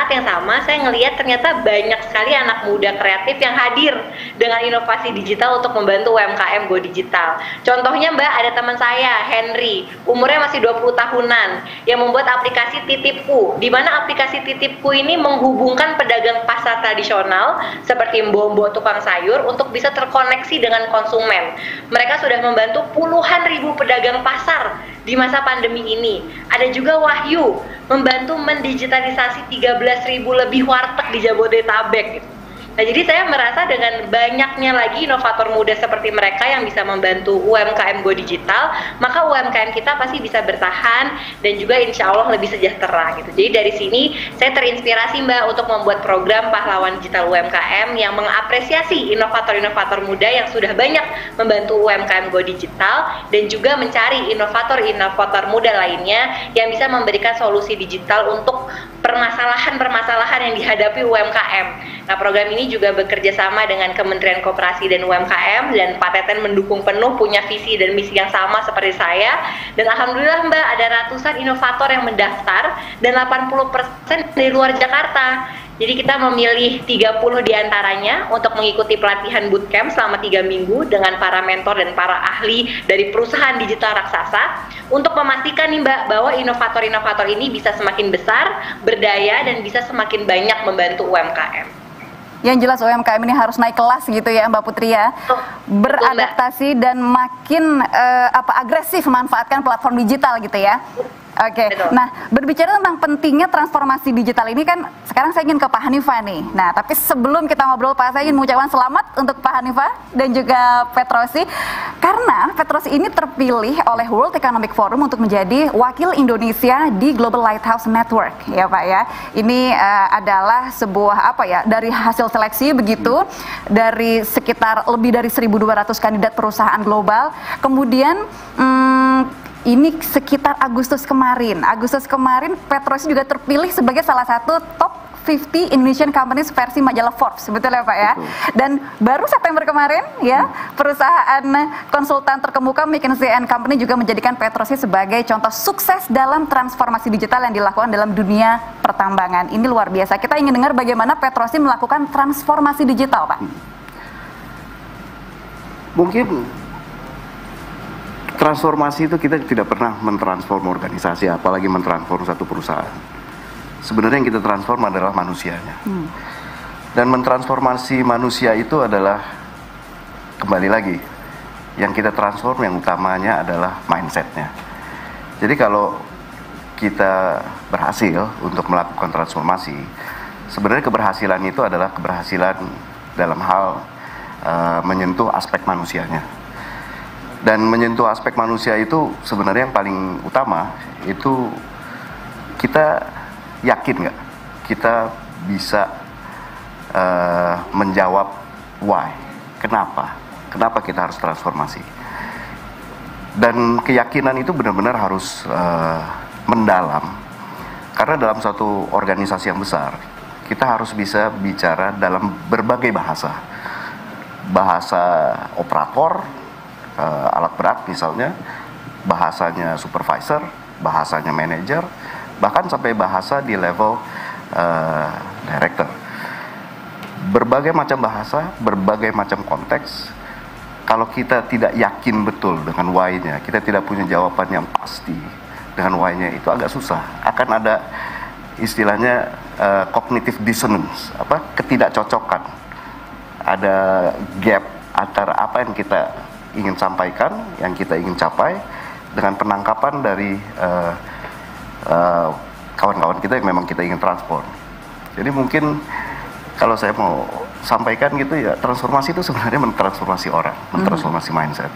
yang sama, saya ngelihat ternyata banyak sekali anak muda kreatif yang hadir dengan inovasi digital untuk membantu UMKM go digital. Contohnya, Mbak, ada teman saya, Henry, umurnya masih 20 tahunan, yang membuat aplikasi Titipku, di mana aplikasi Titipku ini menghubungkan pedagang pasar tradisional seperti mbok-mbok tukang sayur untuk bisa terkoneksi dengan konsumen. Mereka sudah membantu puluhan ribu pedagang pasar di masa pandemi ini. Ada juga Wahyu, membantu mendigitalisasi 13.000 lebih warteg di Jabodetabek gitu. Nah, jadi saya merasa dengan banyaknya lagi inovator muda seperti mereka yang bisa membantu UMKM go digital, maka UMKM kita pasti bisa bertahan dan juga insya Allah lebih sejahtera gitu. Jadi dari sini saya terinspirasi Mbak untuk membuat program Pahlawan Digital UMKM yang mengapresiasi inovator-inovator muda yang sudah banyak membantu UMKM go digital dan juga mencari inovator-inovator muda lainnya yang bisa memberikan solusi digital untuk permasalahan-permasalahan yang dihadapi UMKM. Nah, program ini juga bekerja sama dengan Kementerian Koperasi dan UMKM, dan Pak Teten mendukung penuh, punya visi dan misi yang sama seperti saya. Dan alhamdulillah Mbak, ada ratusan inovator yang mendaftar dan 80% dari luar Jakarta. Jadi kita memilih 30 diantaranya untuk mengikuti pelatihan bootcamp selama 3 minggu dengan para mentor dan para ahli dari perusahaan digital raksasa untuk memastikan nih Mbak bahwa inovator-inovator ini bisa semakin besar, berdaya, dan bisa semakin banyak membantu UMKM. Yang jelas UMKM ini harus naik kelas gitu ya Mbak Putri ya, beradaptasi dan makin agresif memanfaatkan platform digital gitu ya. Oke. Nah, berbicara tentang pentingnya transformasi digital ini kan sekarang saya ingin ke Pak Hanifah nih. Nah, tapi sebelum kita ngobrol Pak, saya ingin mengucapkan selamat untuk Pak Hanifah dan juga Petrosi, karena Petrosi ini terpilih oleh World Economic Forum untuk menjadi wakil Indonesia di Global Lighthouse Network ya Pak ya. Ini adalah sebuah dari hasil seleksi begitu dari sekitar lebih dari 1.200 kandidat perusahaan global. Kemudian ini sekitar Agustus kemarin Petrosi juga terpilih sebagai salah satu top 50 Indonesian companies versi majalah Forbes, betul ya Pak ya? Dan baru September kemarin ya, perusahaan konsultan terkemuka McKinsey & Company juga menjadikan Petrosi sebagai contoh sukses dalam transformasi digital yang dilakukan dalam dunia pertambangan. Ini luar biasa. Kita ingin dengar bagaimana Petrosi melakukan transformasi digital, Pak. Mungkin transformasi itu kita tidak pernah mentransform organisasi, apalagi mentransform satu perusahaan. Sebenarnya yang kita transform adalah manusianya. Dan mentransformasi manusia itu adalah, kembali lagi, yang kita transform yang utamanya adalah mindsetnya. Jadi kalau kita berhasil untuk melakukan transformasi, sebenarnya keberhasilan itu adalah keberhasilan dalam hal menyentuh aspek manusianya. Dan menyentuh aspek manusia itu sebenarnya yang paling utama itu kita yakin nggak kita bisa menjawab why, kenapa kita harus transformasi. Dan keyakinan itu benar-benar harus mendalam, karena dalam suatu organisasi yang besar kita harus bisa bicara dalam berbagai bahasa operator, alat berat misalnya, bahasanya supervisor, bahasanya manajer, bahkan sampai bahasa di level director. Berbagai macam bahasa, berbagai macam konteks. Kalau kita tidak yakin betul dengan why-nya, kita tidak punya jawaban yang pasti dengan why-nya, itu agak susah. Akan ada istilahnya cognitive dissonance, ketidakcocokan. Ada gap antara apa yang kita ingin sampaikan, yang kita ingin capai, dengan penangkapan dari kawan-kawan kita yang memang kita ingin transport. Jadi mungkin kalau saya mau sampaikan gitu ya, transformasi itu sebenarnya mentransformasi orang, mentransformasi mindset.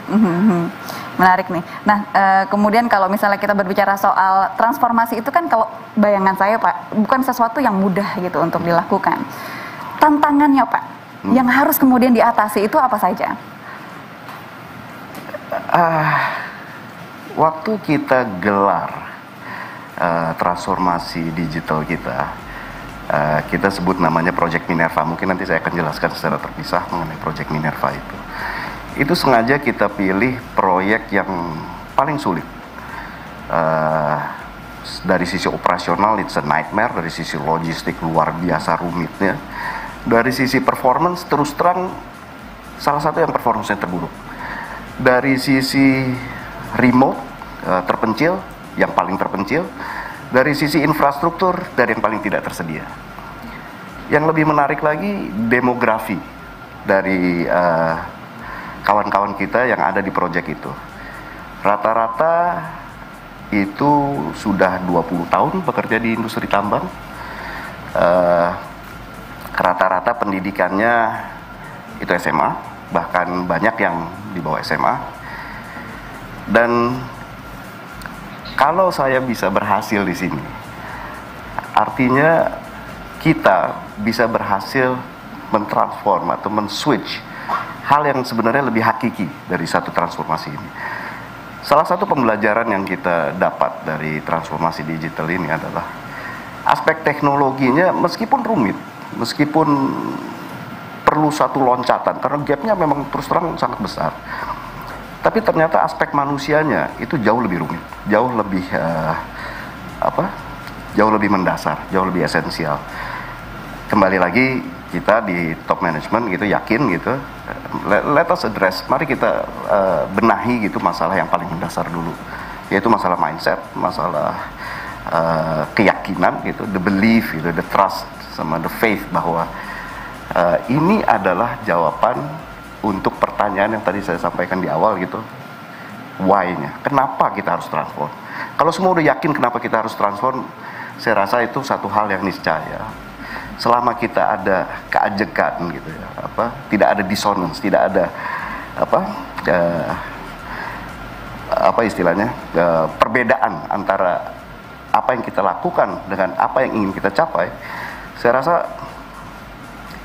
Menarik nih. Nah, kemudian kalau misalnya kita berbicara soal transformasi itu kan, kalau bayangan saya Pak, bukan sesuatu yang mudah gitu untuk dilakukan. Tantangannya Pak, yang harus kemudian diatasi itu apa saja? Waktu kita gelar transformasi digital kita sebut namanya Project Minerva. Mungkin nanti saya akan jelaskan secara terpisah mengenai Project Minerva itu. Itu sengaja kita pilih proyek yang paling sulit. Dari sisi operasional it's a nightmare, dari sisi logistik luar biasa rumitnya. Dari sisi performance terus terang salah satu yang performance-nya terburuk. Dari sisi remote terpencil, yang paling terpencil. Dari sisi infrastruktur, dari yang paling tidak tersedia. Yang lebih menarik lagi, demografi dari kawan-kawan kita yang ada di proyek itu. Rata-rata itu sudah 20 tahun bekerja di industri tambang. Rata-rata pendidikannya itu SMA, bahkan banyak yang di bawah SMA. Dan kalau saya bisa berhasil di sini, artinya kita bisa berhasil mentransform atau men-switch hal yang sebenarnya lebih hakiki dari satu transformasi ini. Salah satu pembelajaran yang kita dapat dari transformasi digital ini adalah aspek teknologinya meskipun rumit, meskipun perlu satu loncatan, karena gapnya memang terus terang sangat besar. Tapi ternyata aspek manusianya itu jauh lebih rumit, jauh lebih jauh lebih mendasar, jauh lebih esensial. Kembali lagi kita di top management gitu yakin gitu, let us address, mari kita benahi gitu masalah yang paling mendasar dulu, yaitu masalah mindset, masalah keyakinan gitu, the belief gitu, the trust sama the faith bahwa ini adalah jawaban untuk pertanyaan yang tadi saya sampaikan di awal gitu, why-nya, kenapa kita harus transform. Kalau semua udah yakin kenapa kita harus transform, saya rasa itu satu hal yang niscaya. Selama kita ada keajekan gitu ya, tidak ada dissonance, tidak ada istilahnya perbedaan antara apa yang kita lakukan dengan apa yang ingin kita capai, saya rasa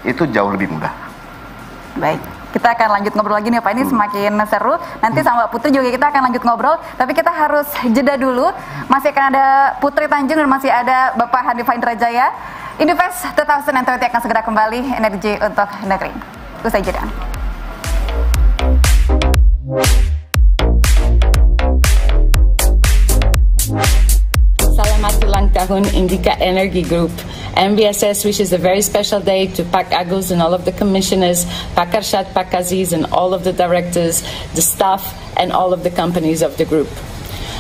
itu jauh lebih mudah. Baik, kita akan lanjut ngobrol lagi nih Pak, ini semakin seru. Nanti sama Mbak Putri juga kita akan lanjut ngobrol, tapi kita harus jeda dulu. Masih akan ada Putri Tanjung dan masih ada Bapak Hanifah Indrajaya. Indofest 2020 akan segera kembali, energi untuk negeri. Usai jeda. Selamat ulang tahun Indica Energy Group. MBSS wishes a very special day to Pak Agus and all of the commissioners, Pak Arshad, Pak Aziz and all of the directors, the staff and all of the companies of the group.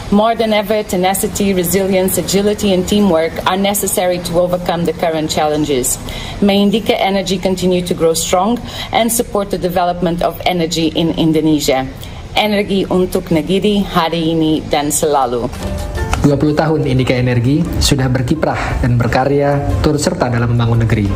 More than ever, tenacity, resilience, agility and teamwork are necessary to overcome the current challenges. May Indica Energy continue to grow strong and support the development of energy in Indonesia. Energi untuk negeri hari ini dan selalu. 20 tahun Indica Energy sudah berkiprah dan berkarya turut serta dalam membangun negeri.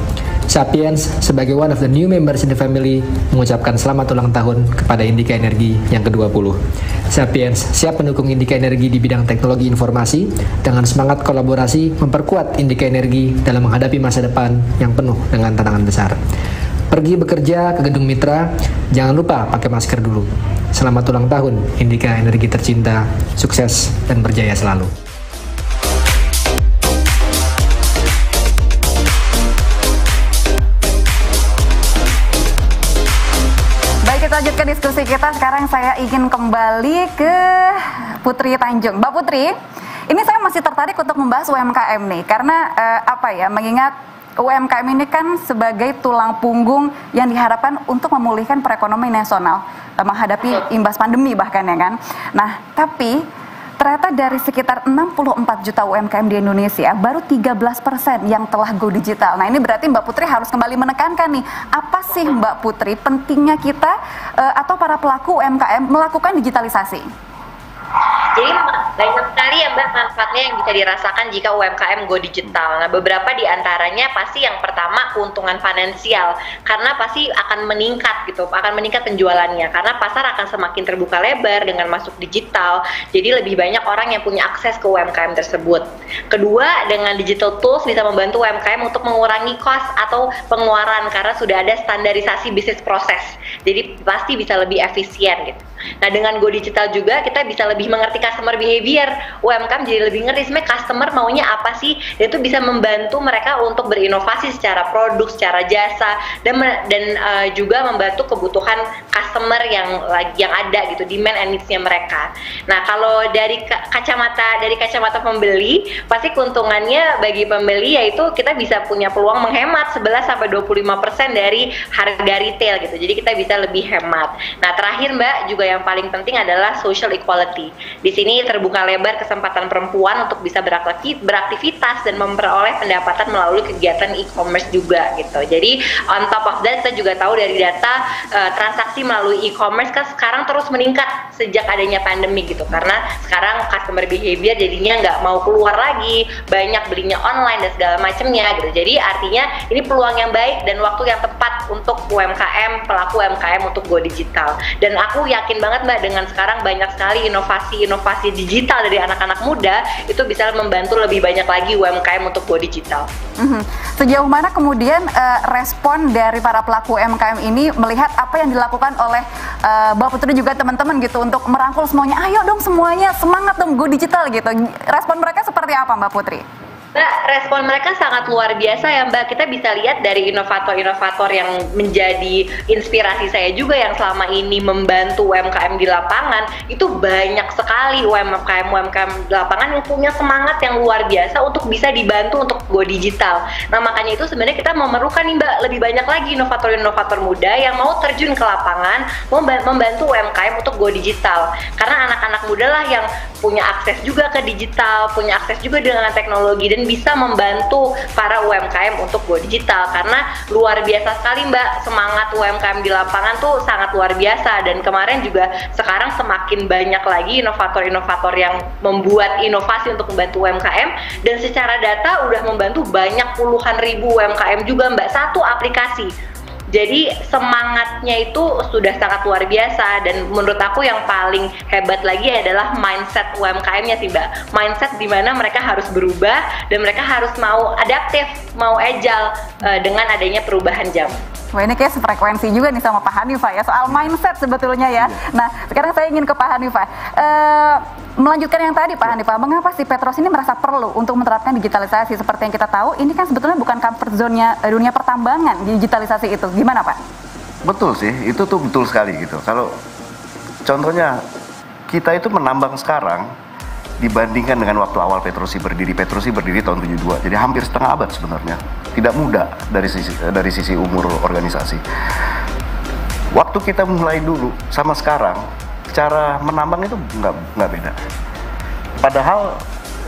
Sapiens sebagai one of the new members in the family mengucapkan selamat ulang tahun kepada Indica Energy yang ke-20. Sapiens siap mendukung Indica Energy di bidang teknologi informasi dengan semangat kolaborasi memperkuat Indica Energy dalam menghadapi masa depan yang penuh dengan tantangan besar. Pergi bekerja ke gedung mitra, jangan lupa pakai masker dulu. Selamat ulang tahun Indica Energy tercinta, sukses dan berjaya selalu. Baik, kita lanjutkan diskusi kita. Sekarang saya ingin kembali ke Putri Tanjung. Mbak Putri, Ini saya masih tertarik untuk membahas UMKM nih, karena mengingat UMKM ini kan sebagai tulang punggung yang diharapkan untuk memulihkan perekonomian nasional, menghadapi imbas pandemi bahkan ya kan. Nah, tapi ternyata dari sekitar 64 juta UMKM di Indonesia, baru 13% yang telah go digital. Nah, ini berarti Mbak Putri harus kembali menekankan nih, apa sih Mbak Putri pentingnya kita atau para pelaku UMKM melakukan digitalisasi? Jadi banyak sekali ya Mbak manfaatnya yang bisa dirasakan jika UMKM go digital. Nah, beberapa di antaranya pasti yang pertama keuntungan finansial, karena pasti akan meningkat gitu, akan meningkat penjualannya karena pasar akan semakin terbuka lebar dengan masuk digital. Jadi lebih banyak orang yang punya akses ke UMKM tersebut. Kedua, dengan digital tools bisa membantu UMKM untuk mengurangi cost atau pengeluaran karena sudah ada standarisasi bisnis proses. Jadi pasti bisa lebih efisien gitu. Nah, dengan go digital juga kita bisa lebih mengerti customer behavior. UMKM jadi lebih ngerti sebenarnya customer maunya apa sih, dan itu bisa membantu mereka untuk berinovasi secara produk, secara jasa, dan juga membantu kebutuhan customer yang ada gitu, demand and needs-nya mereka. Nah, kalau dari kacamata pembeli, pasti keuntungannya bagi pembeli yaitu kita bisa punya peluang menghemat 11-25% dari harga retail gitu. Jadi kita bisa lebih hemat. Nah, terakhir Mbak, juga yang paling penting adalah social equality. Di sini terbuka lebar kesempatan perempuan untuk bisa beraktivitas dan memperoleh pendapatan melalui kegiatan e-commerce juga gitu. Jadi on top of that, kita juga tahu dari data transaksi melalui e-commerce kan sekarang terus meningkat sejak adanya pandemi gitu. Karena sekarang customer behavior jadinya nggak mau keluar lagi, banyak belinya online dan segala macamnya gitu. Jadi artinya ini peluang yang baik dan waktu yang tepat untuk UMKM, pelaku UMKM untuk go digital. Dan aku yakin banget Mbak, dengan sekarang banyak sekali inovasi digital dari anak-anak muda, itu bisa membantu lebih banyak lagi UMKM untuk go digital. Sejauh mana kemudian respon dari para pelaku UMKM ini melihat apa yang dilakukan oleh Mbak Putri juga teman-teman gitu untuk merangkul semuanya, ayo dong semuanya semangat dong go digital gitu. Respon mereka seperti apa Mbak Putri? Mbak, respon mereka sangat luar biasa ya Mbak. Kita bisa lihat dari inovator-inovator yang menjadi inspirasi saya juga yang selama ini membantu UMKM di lapangan. Itu banyak sekali UMKM di lapangan yang punya semangat yang luar biasa untuk bisa dibantu untuk go digital. Nah, makanya itu sebenarnya kita memerlukan nih Mbak, lebih banyak lagi inovator-inovator muda yang mau terjun ke lapangan, membantu UMKM untuk go digital. Karena anak-anak muda lah yang punya akses juga ke digital, punya akses juga dengan teknologi, dan bisa membantu para UMKM untuk go digital. Karena luar biasa sekali Mbak, semangat UMKM di lapangan tuh sangat luar biasa. Dan kemarin juga sekarang semakin banyak lagi inovator-inovator yang membuat inovasi untuk membantu UMKM, dan secara data udah membantu banyak puluhan ribu UMKM juga Mbak, satu aplikasi. Jadi semangatnya itu sudah sangat luar biasa, dan menurut aku yang paling hebat lagi adalah mindset UMKM-nya sih Mbak. Mindset di mana mereka harus berubah dan mereka harus mau adaptif, mau agile dengan adanya perubahan zaman. Wah, ini kayak sefrekuensi juga nih sama Pak Hanifah ya, soal mindset sebetulnya ya. Nah, sekarang saya ingin ke Pak Hanifah. Melanjutkan yang tadi Pak Hanifah, mengapa sih Petros ini merasa perlu untuk menerapkan digitalisasi? Seperti yang kita tahu, ini kan sebetulnya bukan comfort zone-nya dunia pertambangan, digitalisasi itu. Gimana Pak? Betul sih, itu tuh betul sekali gitu. Kalau contohnya kita itu menambang sekarang dibandingkan dengan waktu awal Petrosi berdiri tahun 72, jadi hampir setengah abad sebenarnya. Tidak mudah dari sisi umur organisasi. Waktu kita mulai dulu sama sekarang, cara menambang itu nggak beda. Padahal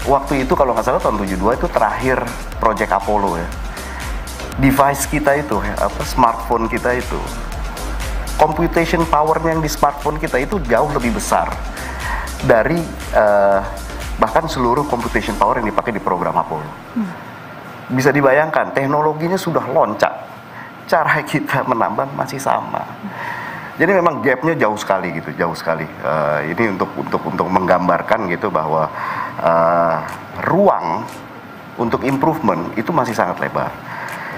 waktu itu kalau nggak salah tahun 72 itu terakhir Project Apollo ya. Device kita itu, smartphone kita itu, computation powernya yang di smartphone kita itu jauh lebih besar dari bahkan seluruh computation power yang dipakai di program Apollo. Bisa dibayangkan, teknologinya sudah loncat, cara kita menambang masih sama. Jadi memang gapnya jauh sekali gitu, jauh sekali. Ini untuk menggambarkan gitu bahwa ruang untuk improvement itu masih sangat lebar.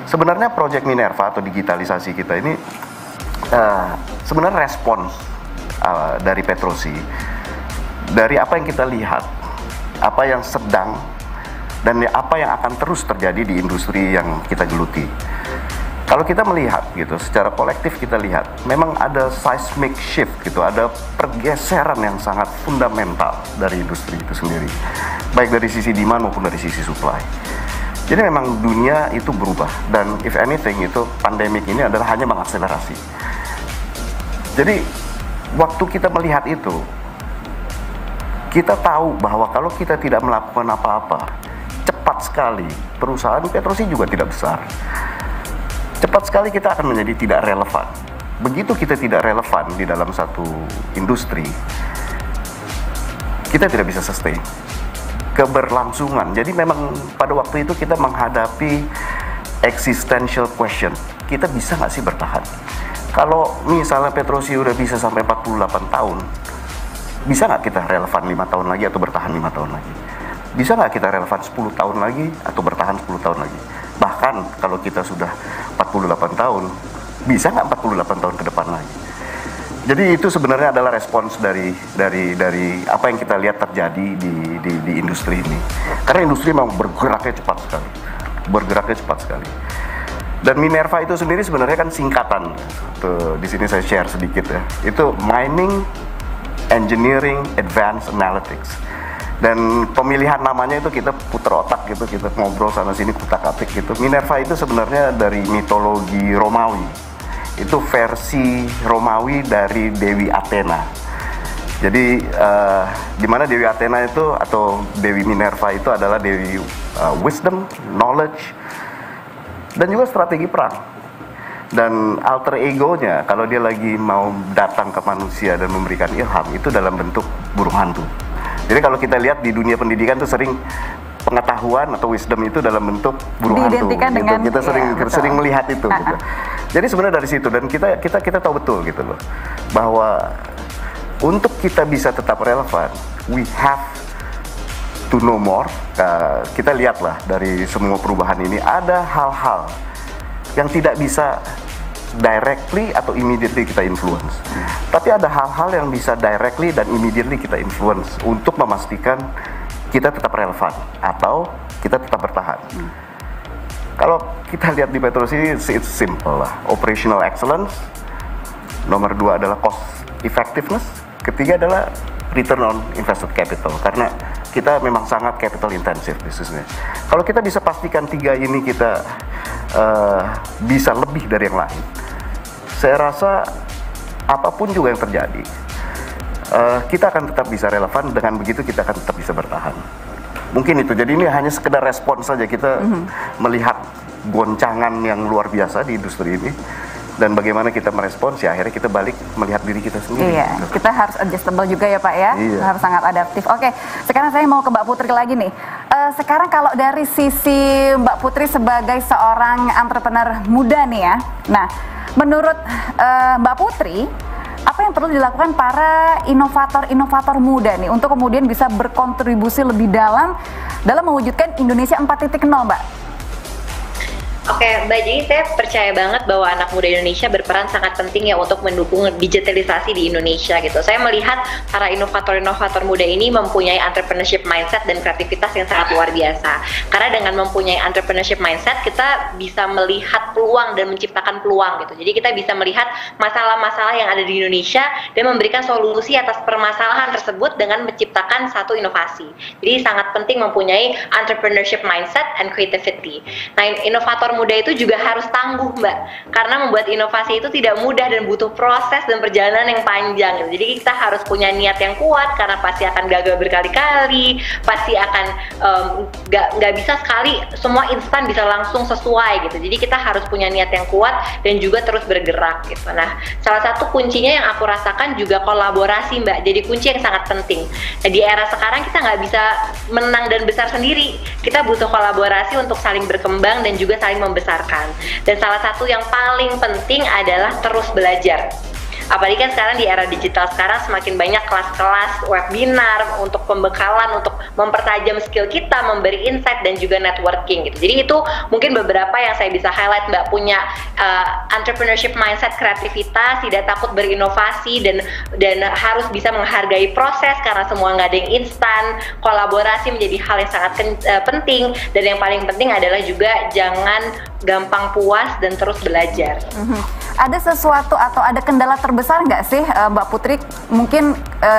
Sebenarnya Project Minerva atau digitalisasi kita ini sebenarnya respons dari Petrosi, dari apa yang kita lihat, apa yang sedang, dan apa yang akan terus terjadi di industri yang kita geluti. Kalau kita melihat gitu, secara kolektif kita lihat, memang ada seismic shift gitu, ada pergeseran yang sangat fundamental dari industri itu sendiri, baik dari sisi demand maupun dari sisi supply. Jadi memang dunia itu berubah, dan if anything itu pandemik ini adalah hanya mengakselerasi. Jadi waktu kita melihat itu, kita tahu bahwa kalau kita tidak melakukan apa-apa, cepat sekali perusahaan Petrosi juga tidak besar. Cepat sekali kita akan menjadi tidak relevan. Begitu kita tidak relevan di dalam satu industri, kita tidak bisa sustain keberlangsungan. Jadi memang pada waktu itu kita menghadapi existential question. Kita bisa nggak sih bertahan? Kalau misalnya Petrosi udah bisa sampai 48 tahun, bisa nggak kita relevan 5 tahun lagi atau bertahan 5 tahun lagi? Bisa nggak kita relevan 10 tahun lagi atau bertahan 10 tahun lagi? Bahkan kalau kita sudah 48 tahun, bisa nggak 48 tahun ke depan lagi? Jadi itu sebenarnya adalah respons dari apa yang kita lihat terjadi di industri ini. Karena industri memang bergeraknya cepat sekali. Dan Minerva itu sendiri sebenarnya kan singkatan. Tuh, di sini saya share sedikit ya. Itu Mining Engineering Advanced Analytics. Dan pemilihan namanya itu kita putar otak gitu, kita ngobrol sana sini kutak-atik gitu. Minerva itu sebenarnya dari mitologi Romawi. Itu versi Romawi dari Dewi Athena. Jadi di mana Dewi Athena itu atau Dewi Minerva itu adalah Dewi wisdom, knowledge, dan juga strategi perang. Dan alter egonya kalau dia lagi mau datang ke manusia dan memberikan ilham itu dalam bentuk burung hantu. Jadi kalau kita lihat di dunia pendidikan tuh sering pengetahuan atau wisdom itu dalam bentuk burung hantu. Gitu. Kita sering melihat itu. Gitu. Jadi sebenarnya dari situ, dan kita tahu betul gitu loh, bahwa untuk kita bisa tetap relevan, we have to know more. Kita lihatlah dari semua perubahan ini ada hal-hal yang tidak bisa directly atau immediately kita influence. Tapi ada hal-hal yang bisa directly dan immediately kita influence untuk memastikan kita tetap relevan atau kita tetap bertahan. Kalau kita lihat di Petrosi, it's simple lah. Operational excellence. Nomor 2 adalah cost effectiveness. Ketiga adalah return on invested capital. Karena kita memang sangat capital intensive bisnisnya. Kalau kita bisa pastikan 3 ini kita bisa lebih dari yang lain, saya rasa apapun juga yang terjadi, kita akan tetap bisa relevan. Dengan begitu kita akan tetap bisa bertahan. Mungkin itu. Jadi ini hanya sekedar respons saja, kita melihat goncangan yang luar biasa di industri ini, dan bagaimana kita merespons, ya akhirnya kita balik melihat diri kita sendiri. Iya, gitu. Kita harus adjustable juga ya Pak ya, harus sangat adaptif. Oke, sekarang saya mau ke Mbak Putri lagi nih. Sekarang kalau dari sisi Mbak Putri sebagai seorang entrepreneur muda nih ya, nah menurut Mbak Putri, apa yang perlu dilakukan para inovator muda nih untuk kemudian bisa berkontribusi lebih dalam mewujudkan Indonesia 4.0 Mbak? Oke, Mbak, jadi saya percaya banget bahwa anak muda Indonesia berperan sangat penting ya untuk mendukung digitalisasi di Indonesia gitu. Saya melihat para inovator muda ini mempunyai entrepreneurship mindset dan kreativitas yang sangat luar biasa. Karena dengan mempunyai entrepreneurship mindset, kita bisa melihat peluang dan menciptakan peluang gitu. Jadi kita bisa melihat masalah-masalah yang ada di Indonesia dan memberikan solusi atas permasalahan tersebut dengan menciptakan satu inovasi. Jadi sangat penting mempunyai entrepreneurship mindset and creativity. Nah, inovator muda itu juga harus tangguh Mbak, karena membuat inovasi itu tidak mudah dan butuh proses dan perjalanan yang panjang. Jadi kita harus punya niat yang kuat, karena pasti akan gagal berkali-kali, pasti akan nggak bisa sekali semua instan bisa langsung sesuai gitu. Jadi kita harus punya niat yang kuat dan juga terus bergerak gitu. Nah, salah satu kuncinya yang aku rasakan juga kolaborasi Mbak, jadi kunci yang sangat penting. Nah, di era sekarang kita nggak bisa menang dan besar sendiri, kita butuh kolaborasi untuk saling berkembang dan juga saling membesarkan. Dan salah satu yang paling penting adalah terus belajar. Apalagi kan sekarang di era digital sekarang semakin banyak kelas-kelas webinar untuk pembekalan, untuk mempertajam skill kita, memberi insight dan juga networking gitu. Jadi itu mungkin beberapa yang saya bisa highlight Mbak, punya entrepreneurship mindset, kreativitas, tidak takut berinovasi dan harus bisa menghargai proses karena semua nggak ada yang instan. Kolaborasi menjadi hal yang sangat penting, dan yang paling penting adalah juga jangan gampang puas dan terus belajar. Ada sesuatu atau ada kendala terbesar nggak sih Mbak Putri mungkin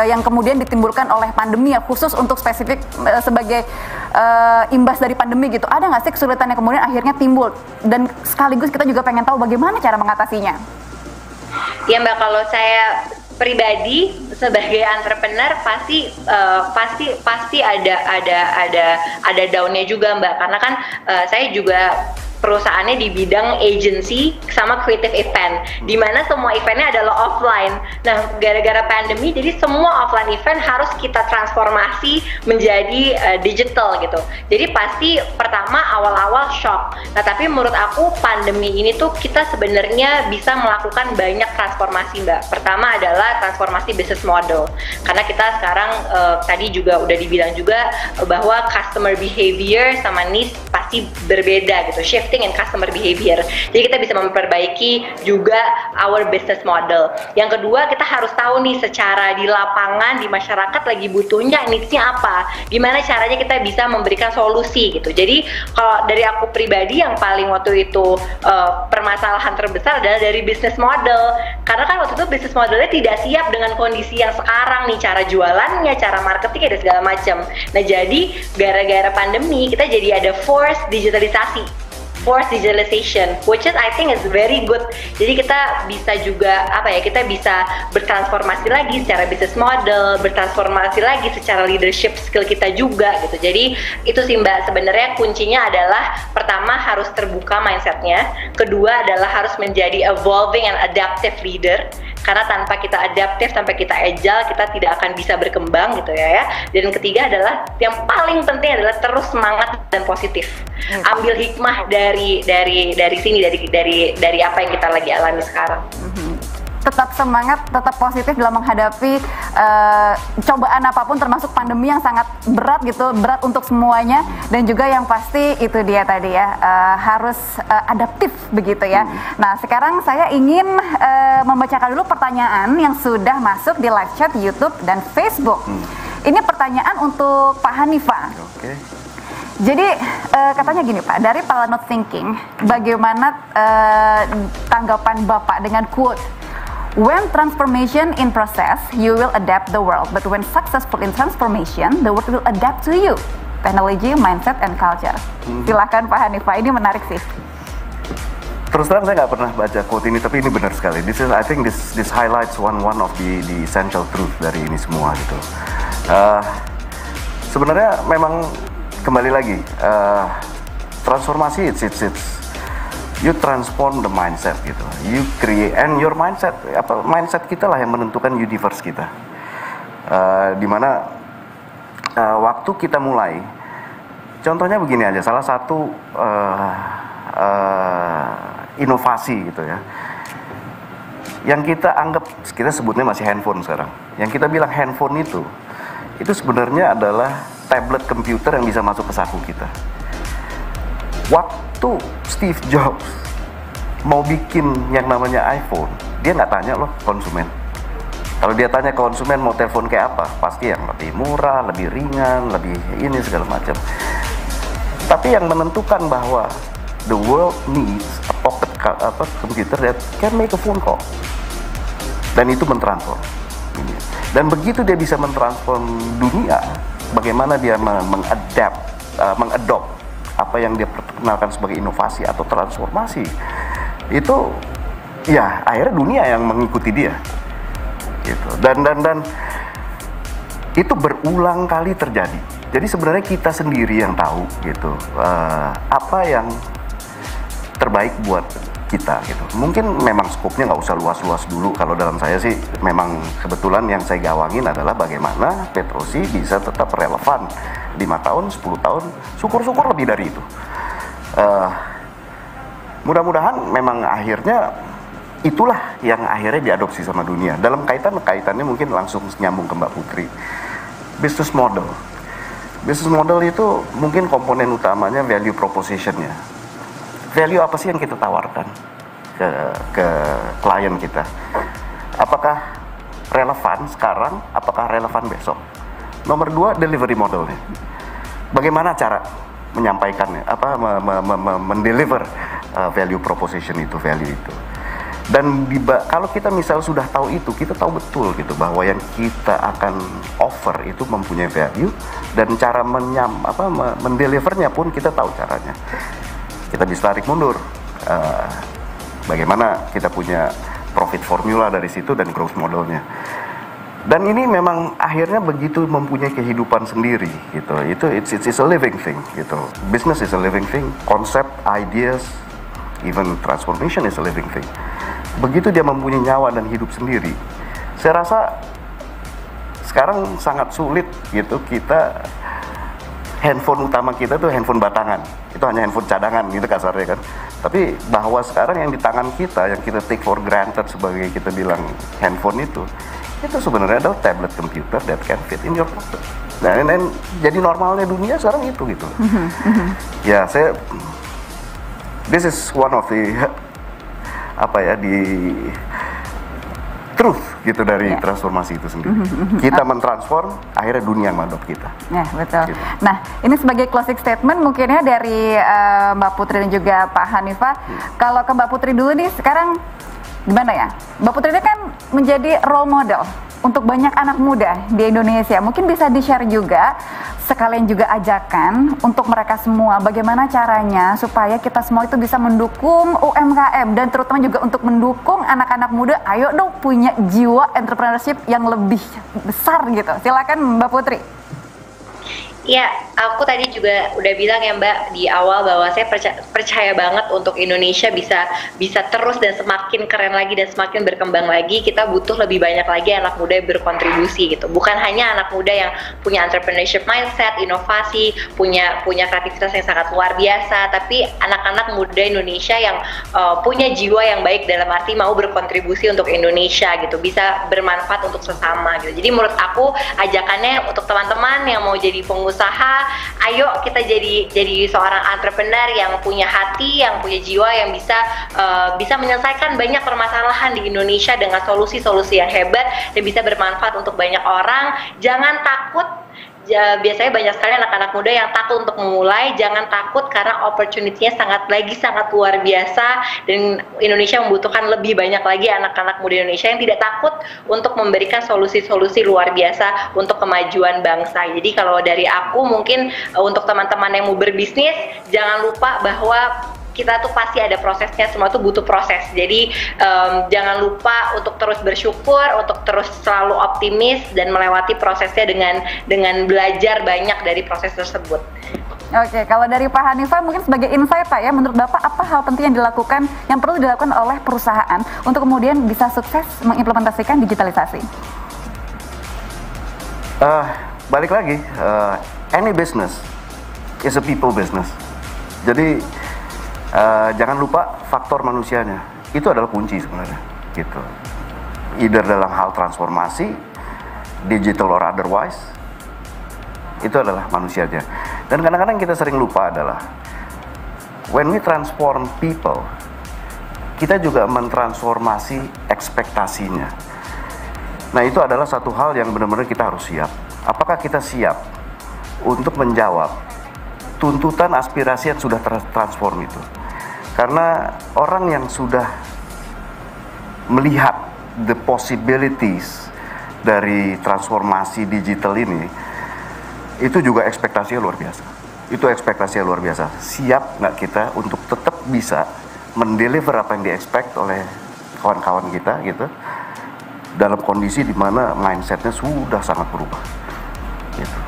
yang kemudian ditimbulkan oleh pandemi ya, khusus untuk spesifik sebagai imbas dari pandemi gitu? Ada nggak sih kesulitan yang kemudian akhirnya timbul, dan sekaligus kita juga pengen tahu bagaimana cara mengatasinya? Ya Mbak, kalau saya pribadi sebagai entrepreneur pasti ada downnya juga Mbak, karena kan saya juga perusahaannya di bidang agency sama creative event, di mana semua eventnya adalah offline. Nah, gara-gara pandemi, jadi semua offline event harus kita transformasi menjadi digital gitu. Jadi pasti pertama awal-awal shock. Nah, tapi menurut aku pandemi ini tuh kita sebenarnya bisa melakukan banyak transformasi Mbak. Pertama adalah transformasi business model, karena kita sekarang tadi juga udah dibilang juga bahwa customer behavior sama needs pasti berbeda gitu, shifting in customer behavior. Jadi kita bisa memperbaiki juga our business model. Yang kedua, kita harus tahu nih secara di lapangan, di masyarakat lagi butuhnya, needs-nya apa, gimana caranya kita bisa memberikan solusi gitu. Jadi kalau dari aku pribadi yang paling waktu itu permasalahan terbesar adalah dari business model, karena kan waktu itu business modelnya tidak siap dengan kondisi yang sekarang nih, cara jualannya, cara marketingnya dan segala macam. Nah, jadi gara-gara pandemi kita jadi ada forced digitalization, which is I think is very good. Jadi kita bisa juga kita bisa bertransformasi lagi secara business model, bertransformasi lagi secara leadership skill kita juga gitu. Jadi itu sih Mbak, sebenarnya kuncinya adalah pertama harus terbuka mindsetnya, kedua adalah harus menjadi evolving and adaptive leader. Karena tanpa kita adaptif, tanpa kita agile, kita tidak akan bisa berkembang gitu ya. Dan ketiga adalah yang paling penting adalah terus semangat dan positif. Ambil hikmah dari sini, dari apa yang kita lagi alami sekarang. Tetap semangat, tetap positif dalam menghadapi cobaan apapun, termasuk pandemi yang sangat berat gitu, berat untuk semuanya, dan juga yang pasti itu dia tadi ya, harus adaptif begitu ya. Nah, sekarang saya ingin membacakan dulu pertanyaan yang sudah masuk di live chat YouTube dan Facebook. Ini pertanyaan untuk Pak Hanifa. Jadi katanya gini Pak, dari Palanut Thinking, bagaimana tanggapan Bapak dengan quote, "When transformation in process, you will adapt the world. But when successful in transformation, the world will adapt to you." Technology, mindset, and culture. Silahkan Pak Hanifa, ini menarik sih. Terus terang saya nggak pernah baca quote ini, tapi ini benar sekali. I think this highlights one of the essential truth dari ini semua gitu. Sebenarnya memang kembali lagi transformasi it's you transform the mindset gitu. You create, and your mindset, mindset kita lah yang menentukan universe kita. Dimana waktu kita mulai, contohnya begini aja, salah satu inovasi gitu ya, yang kita anggap, kita sebutnya masih handphone sekarang, yang kita bilang handphone itu sebenarnya adalah tablet komputer yang bisa masuk ke saku kita. Waktu Steve Jobs mau bikin yang namanya iPhone, dia nggak tanya loh konsumen. Kalau dia tanya konsumen mau telepon kayak apa, pasti yang lebih murah, lebih ringan, lebih ini segala macam. Tapi yang menentukan bahwa the world needs a pocket computer that can make a phone call, dan itu mentransform. Dan begitu dia bisa mentransform dunia, bagaimana dia mengadopt apa yang dia perkenalkan sebagai inovasi atau transformasi, itu ya akhirnya dunia yang mengikuti dia gitu. Dan itu berulang kali terjadi. Jadi sebenarnya kita sendiri yang tahu gitu apa yang terbaik buat kita gitu. Mungkin memang skopnya nggak usah luas-luas dulu. Kalau dalam saya sih memang kebetulan yang saya gawangin adalah bagaimana Petrosi bisa tetap relevan 5 tahun, 10 tahun, syukur-syukur lebih dari itu. Mudah-mudahan memang akhirnya itulah yang akhirnya diadopsi sama dunia. Dalam kaitannya mungkin langsung nyambung ke Mbak Putri. Business model. Business model itu mungkin komponen utamanya value proposition-nya. Value apa sih yang kita tawarkan ke klien kita? Apakah relevan sekarang? Apakah relevan besok? Nomor 2, delivery modelnya. Bagaimana cara menyampaikannya? Mendeliver value proposition itu, value itu. Dan kalau kita misal sudah tahu itu, kita tahu betul gitu bahwa yang kita akan offer itu mempunyai value, dan cara mendelivernya pun kita tahu caranya. Kita bisa tarik mundur. Bagaimana kita punya profit formula dari situ dan growth modelnya. Dan ini memang akhirnya begitu mempunyai kehidupan sendiri gitu. It's a living thing gitu. Business is a living thing. Konsep, ideas, even transformation is a living thing. Begitu dia mempunyai nyawa dan hidup sendiri, saya rasa sekarang sangat sulit gitu kita, handphone utama kita tuh handphone batangan, itu hanya handphone cadangan gitu kasarnya kan. Tapi bahwa sekarang yang di tangan kita, yang kita take for granted sebagai kita bilang handphone itu sebenarnya adalah tablet computer that can fit in your pocket. Dan jadi normalnya dunia sekarang itu gitu. Ya, this is one of the truth gitu dari transformasi itu sendiri. Kita mentransform, akhirnya dunia yang mandop kita. Ya, betul. Gitu. Nah, ini sebagai closing statement mungkinnya dari Mbak Putri dan juga Pak Hanifah. Kalau ke Mbak Putri dulu nih, sekarang gimana ya? Mbak Putri ini kan menjadi role model untuk banyak anak muda di Indonesia. Mungkin bisa di-share juga, sekalian juga ajakan untuk mereka semua, bagaimana caranya supaya kita semua itu bisa mendukung UMKM, dan terutama juga untuk mendukung anak-anak muda, ayo dong punya jiwa entrepreneurship yang lebih besar gitu. Silakan Mbak Putri. Ya, aku tadi juga udah bilang ya Mbak di awal bahwa saya percaya banget untuk Indonesia bisa terus dan semakin keren lagi dan semakin berkembang lagi. Kita butuh lebih banyak lagi anak muda yang berkontribusi gitu. Bukan hanya anak muda yang punya entrepreneurship mindset, inovasi, punya kreativitas yang sangat luar biasa, tapi anak-anak muda Indonesia yang punya jiwa yang baik, dalam arti mau berkontribusi untuk Indonesia gitu, bisa bermanfaat untuk sesama gitu. Jadi menurut aku ajakannya untuk teman-teman yang mau jadi pengusaha, ayo kita jadi seorang entrepreneur yang punya hati, yang punya jiwa, yang bisa menyelesaikan banyak permasalahan di Indonesia dengan solusi-solusi yang hebat dan bisa bermanfaat untuk banyak orang. Jangan takut. Biasanya banyak sekali anak-anak muda yang takut untuk memulai. Jangan takut, karena opportunity-nya sangat luar biasa, dan Indonesia membutuhkan lebih banyak lagi anak-anak muda Indonesia yang tidak takut untuk memberikan solusi-solusi luar biasa untuk kemajuan bangsa. Jadi kalau dari aku mungkin untuk teman-teman yang mau berbisnis, jangan lupa bahwa kita tuh pasti ada prosesnya, semua tuh butuh proses. Jadi jangan lupa untuk terus bersyukur, untuk terus selalu optimis dan melewati prosesnya dengan belajar banyak dari proses tersebut. Oke, kalau dari Pak Hanifah mungkin sebagai insight Pak ya, menurut Bapak apa hal penting yang perlu dilakukan oleh perusahaan untuk kemudian bisa sukses mengimplementasikan digitalisasi? Balik lagi, any business is a people business. Jadi jangan lupa faktor manusianya, itu adalah kunci sebenarnya gitu. Either dalam hal transformasi digital or otherwise, itu adalah manusianya. Dan kadang-kadang kita sering lupa adalah when we transform people, kita juga mentransformasi ekspektasinya. Nah, itu adalah satu hal yang benar-benar kita harus siap. Apakah kita siap untuk menjawab tuntutan aspirasi yang sudah transform itu? Karena orang yang sudah melihat the possibilities dari transformasi digital ini, itu juga ekspektasinya luar biasa. Itu ekspektasinya luar biasa. Siap nggak kita untuk tetap bisa mendeliver apa yang di-expect oleh kawan-kawan kita gitu, dalam kondisi di mana mindsetnya sudah sangat berubah gitu.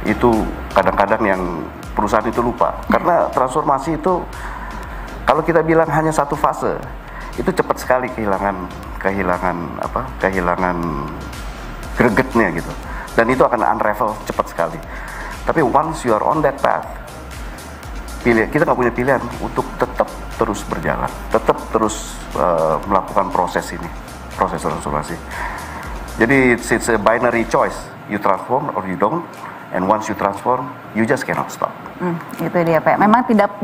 Itu kadang-kadang yang perusahaan itu lupa, karena transformasi itu kalau kita bilang hanya satu fase, itu cepat sekali kehilangan gregetnya gitu, dan itu akan unravel cepat sekali. Tapi once you are on that path, kita nggak punya pilihan untuk tetap terus berjalan, tetap terus melakukan proses transformasi. Jadi it's a binary choice, you transform or you don't. And once you transform, you just cannot stop. Itu dia Pak. Memang tidak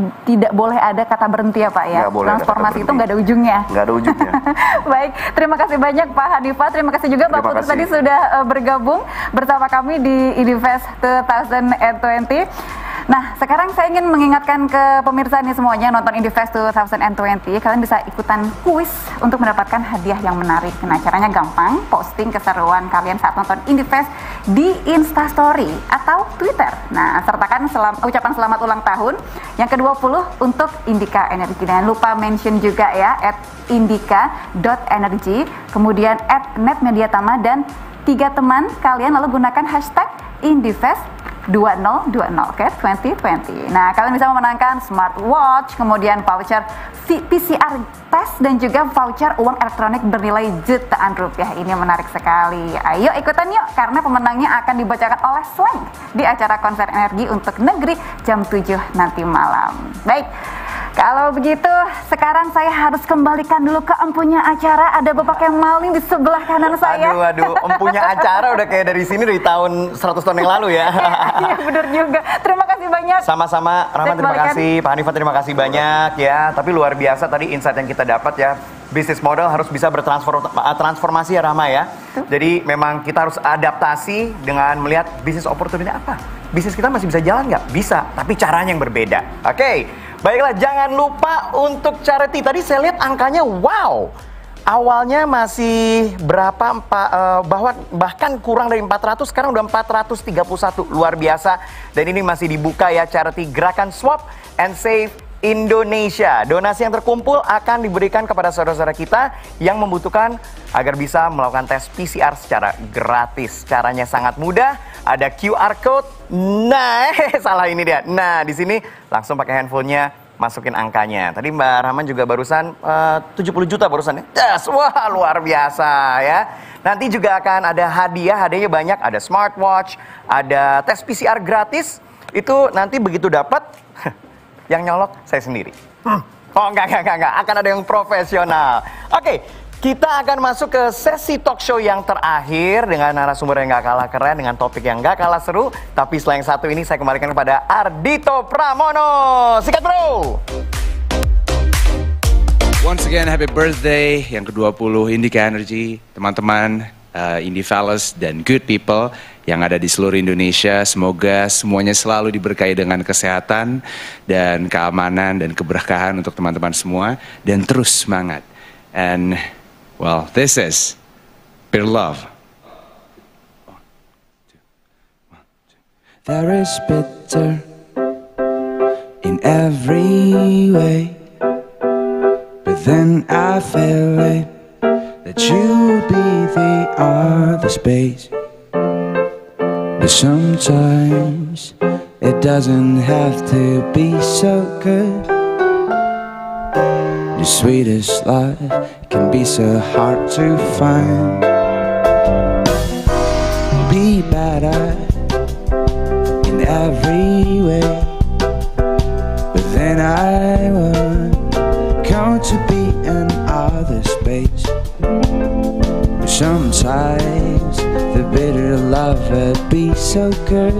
boleh ada kata berhenti ya Pak ya. Transformasi itu nggak ada ujungnya. Nggak ada ujungnya. Baik, terima kasih banyak Pak Hanifah. Terima kasih juga Mbak Putri tadi sudah bergabung bersama kami di IDFest 2020. Nah, sekarang saya ingin mengingatkan ke pemirsa nih semuanya nonton IndyFest 2020, kalian bisa ikutan kuis untuk mendapatkan hadiah yang menarik. Nah, caranya gampang, posting keseruan kalian saat nonton IndyFest di Instastory atau Twitter. Nah, sertakan ucapan selamat ulang tahun yang ke-20 untuk Indika Energy. Jangan lupa mention juga ya @indika.energy, kemudian @netmediatama dan 3 teman kalian, lalu gunakan hashtag IndyFest 2020, oke, 2020. Nah, kalian bisa memenangkan smartwatch, kemudian voucher PCR test dan juga voucher uang elektronik bernilai jutaan rupiah. Ini menarik sekali. Ayo ikutan yuk, karena pemenangnya akan dibacakan oleh Slang di acara konser energi untuk negeri jam 7 nanti malam. Baik. Kalau begitu, sekarang saya harus kembalikan dulu ke empunya acara. Ada Bapak Kemal di sebelah kanan saya. Aduh, empunya acara udah kayak dari sini dari tahun 100 tahun yang lalu ya. Iya, benar juga. Terima kasih banyak. Sama-sama, Rahman terima kasih, Pak Hanifah terima kasih banyak ya. Tapi luar biasa tadi insight yang kita dapat ya. Bisnis model harus bisa bertransformasi ya Rahma ya. Jadi memang kita harus adaptasi dengan melihat bisnis opportunity apa. Bisnis kita masih bisa jalan nggak? Bisa, tapi caranya yang berbeda. Oke. Baiklah, jangan lupa untuk charity. Tadi saya lihat angkanya, wow. Awalnya masih berapa, bahkan kurang dari 400, sekarang udah 431. Luar biasa. Dan ini masih dibuka ya, charity Gerakan Swap and Save Indonesia. Donasi yang terkumpul akan diberikan kepada saudara-saudara kita yang membutuhkan agar bisa melakukan tes PCR secara gratis. Caranya sangat mudah, ada QR code. Nah, salah ini dia. Nah, di sini langsung pakai handphonenya masukin angkanya. Tadi Mbak Rahman juga barusan 70 juta barusan ya. Yes, wah luar biasa ya. Nanti juga akan ada hadiahnya banyak, ada smartwatch, ada tes PCR gratis. Itu nanti begitu dapat yang nyolok saya sendiri. Oh enggak. Akan ada yang profesional. Oke, kita akan masuk ke sesi talk show yang terakhir dengan narasumber yang gak kalah keren, dengan topik yang gak kalah seru. Tapi setelah yang satu ini saya kembalikan kepada Ardhito Pramono. Sikat bro! Once again, happy birthday yang ke-20 Indika Energy. Teman-teman, Indie Fellas dan good people yang ada di seluruh Indonesia, semoga semuanya selalu diberkahi dengan kesehatan dan keamanan dan keberkahan untuk teman-teman semua, dan terus semangat. And well, this is Pure Love. There is bitter in every way, but then I feel it that you be the other space. But sometimes it doesn't have to be so good. The sweetest love can be so hard to find. Be better in every way, but then I want come to be in other space. Sometimes the bitter love would be so good.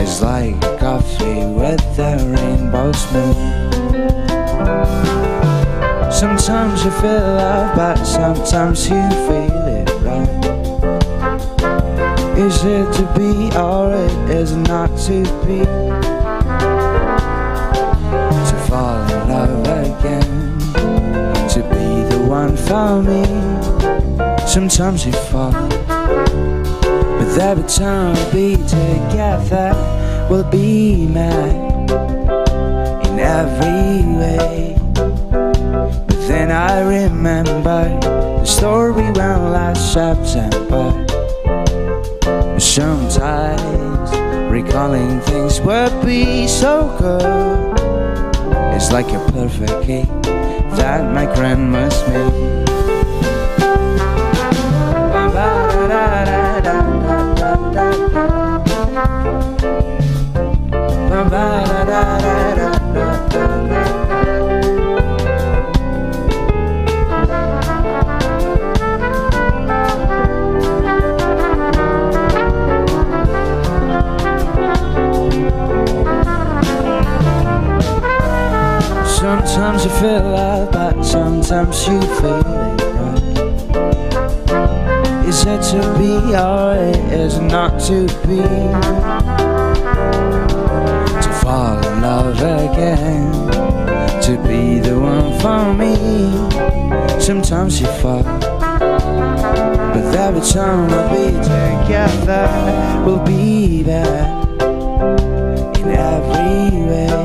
It's like coffee with the rainbow smooth. Sometimes you feel love, but sometimes you feel it right. Is it to be or it is not to be? To fall in love again, to be the one for me. Sometimes you fall, but every time we'll be together, we'll be mad in every way. But then I remember the story when last September. Sometimes recalling things would be so good. It's like a perfect cake that my grandma's made. Sometimes you feel love, but sometimes you feel it right. Is it to be or it is not to be? fall in love again, to be the one for me. Sometimes you fall, but every time we'll be together, we'll be there in every way.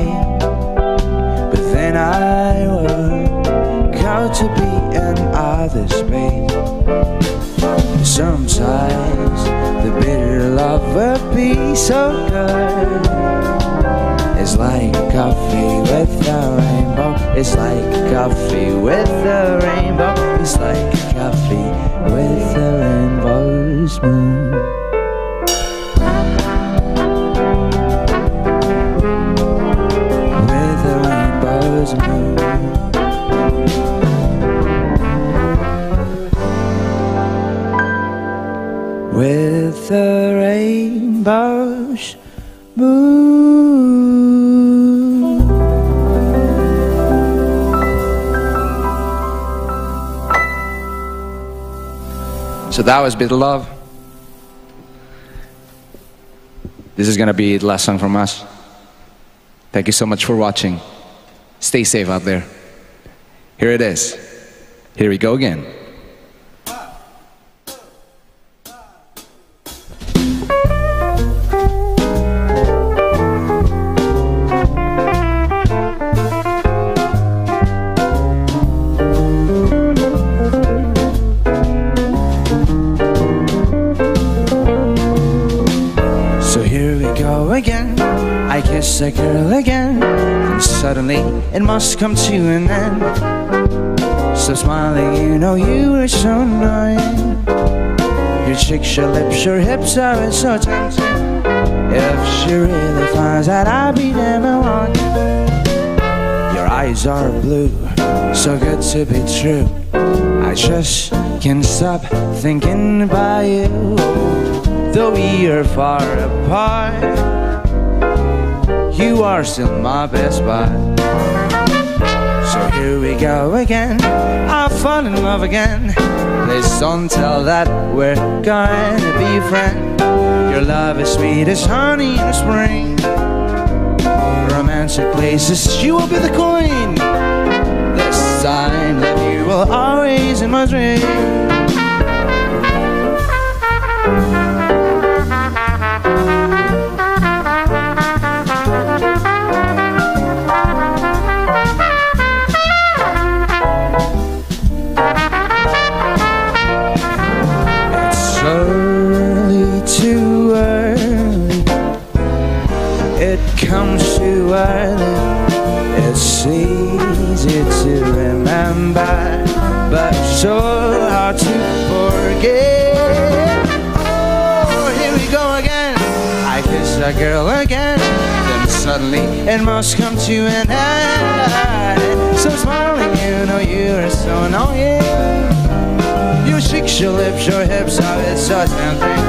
But then I will go to be in other space. Sometimes the bitter love will be so good. It's like coffee with a rainbow. It's like coffee with a rainbow. It's like coffee with a rainbow's moon. With a rainbow's moon. With the rainbow's moon. So that was Bitter Love. This is gonna be the last song from us. Thank you so much for watching. Stay safe out there. Here it is. Here we go again. Again, I kiss a girl again, and suddenly it must come to an end. So smiling, you know you were so annoying. Your cheeks, your lips, your hips are so tempting. If she really finds out I'll be damn alone. Your eyes are blue, so good to be true. I just can't stop thinking about you. Though we are far apart, you are still my best bud. So here we go again, I'll fall in love again. Please don't tell that we're gonna be friends. Your love is sweet as honey in the spring. Romantic places, you will be the queen. This time that you will always in my dream. Too early, it comes too early. It's easy to remember, but so hard to forget. Oh, here we go again. I kiss a girl again, then suddenly it must come to an end. So smiling, you know you are so annoying. Your cheeks, your lips, your hips, oh, it's so tempting.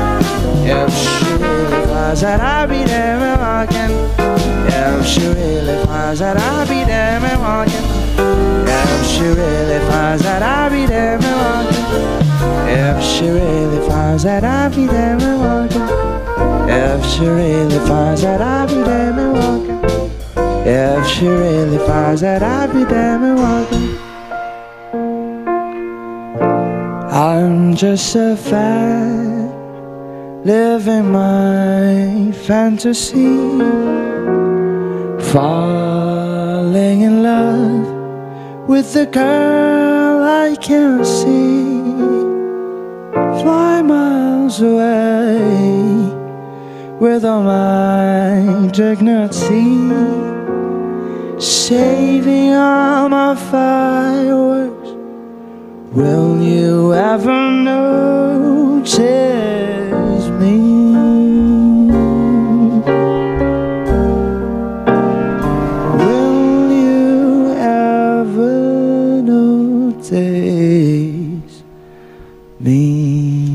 If she really finds that I'll be damn walking. If she really finds that I'll be damn walking. If she really finds that I'll be damn walking. If she really finds that I'll be damn walking. If she really finds that I'll be damn walking. If she really finds that I'll be damn walking. I'm just a fan, living my fantasy, falling in love with the girl I can't see. Fly miles away with all my dignity, saving all my fireworks. Will you ever notice me? Will you ever notice me?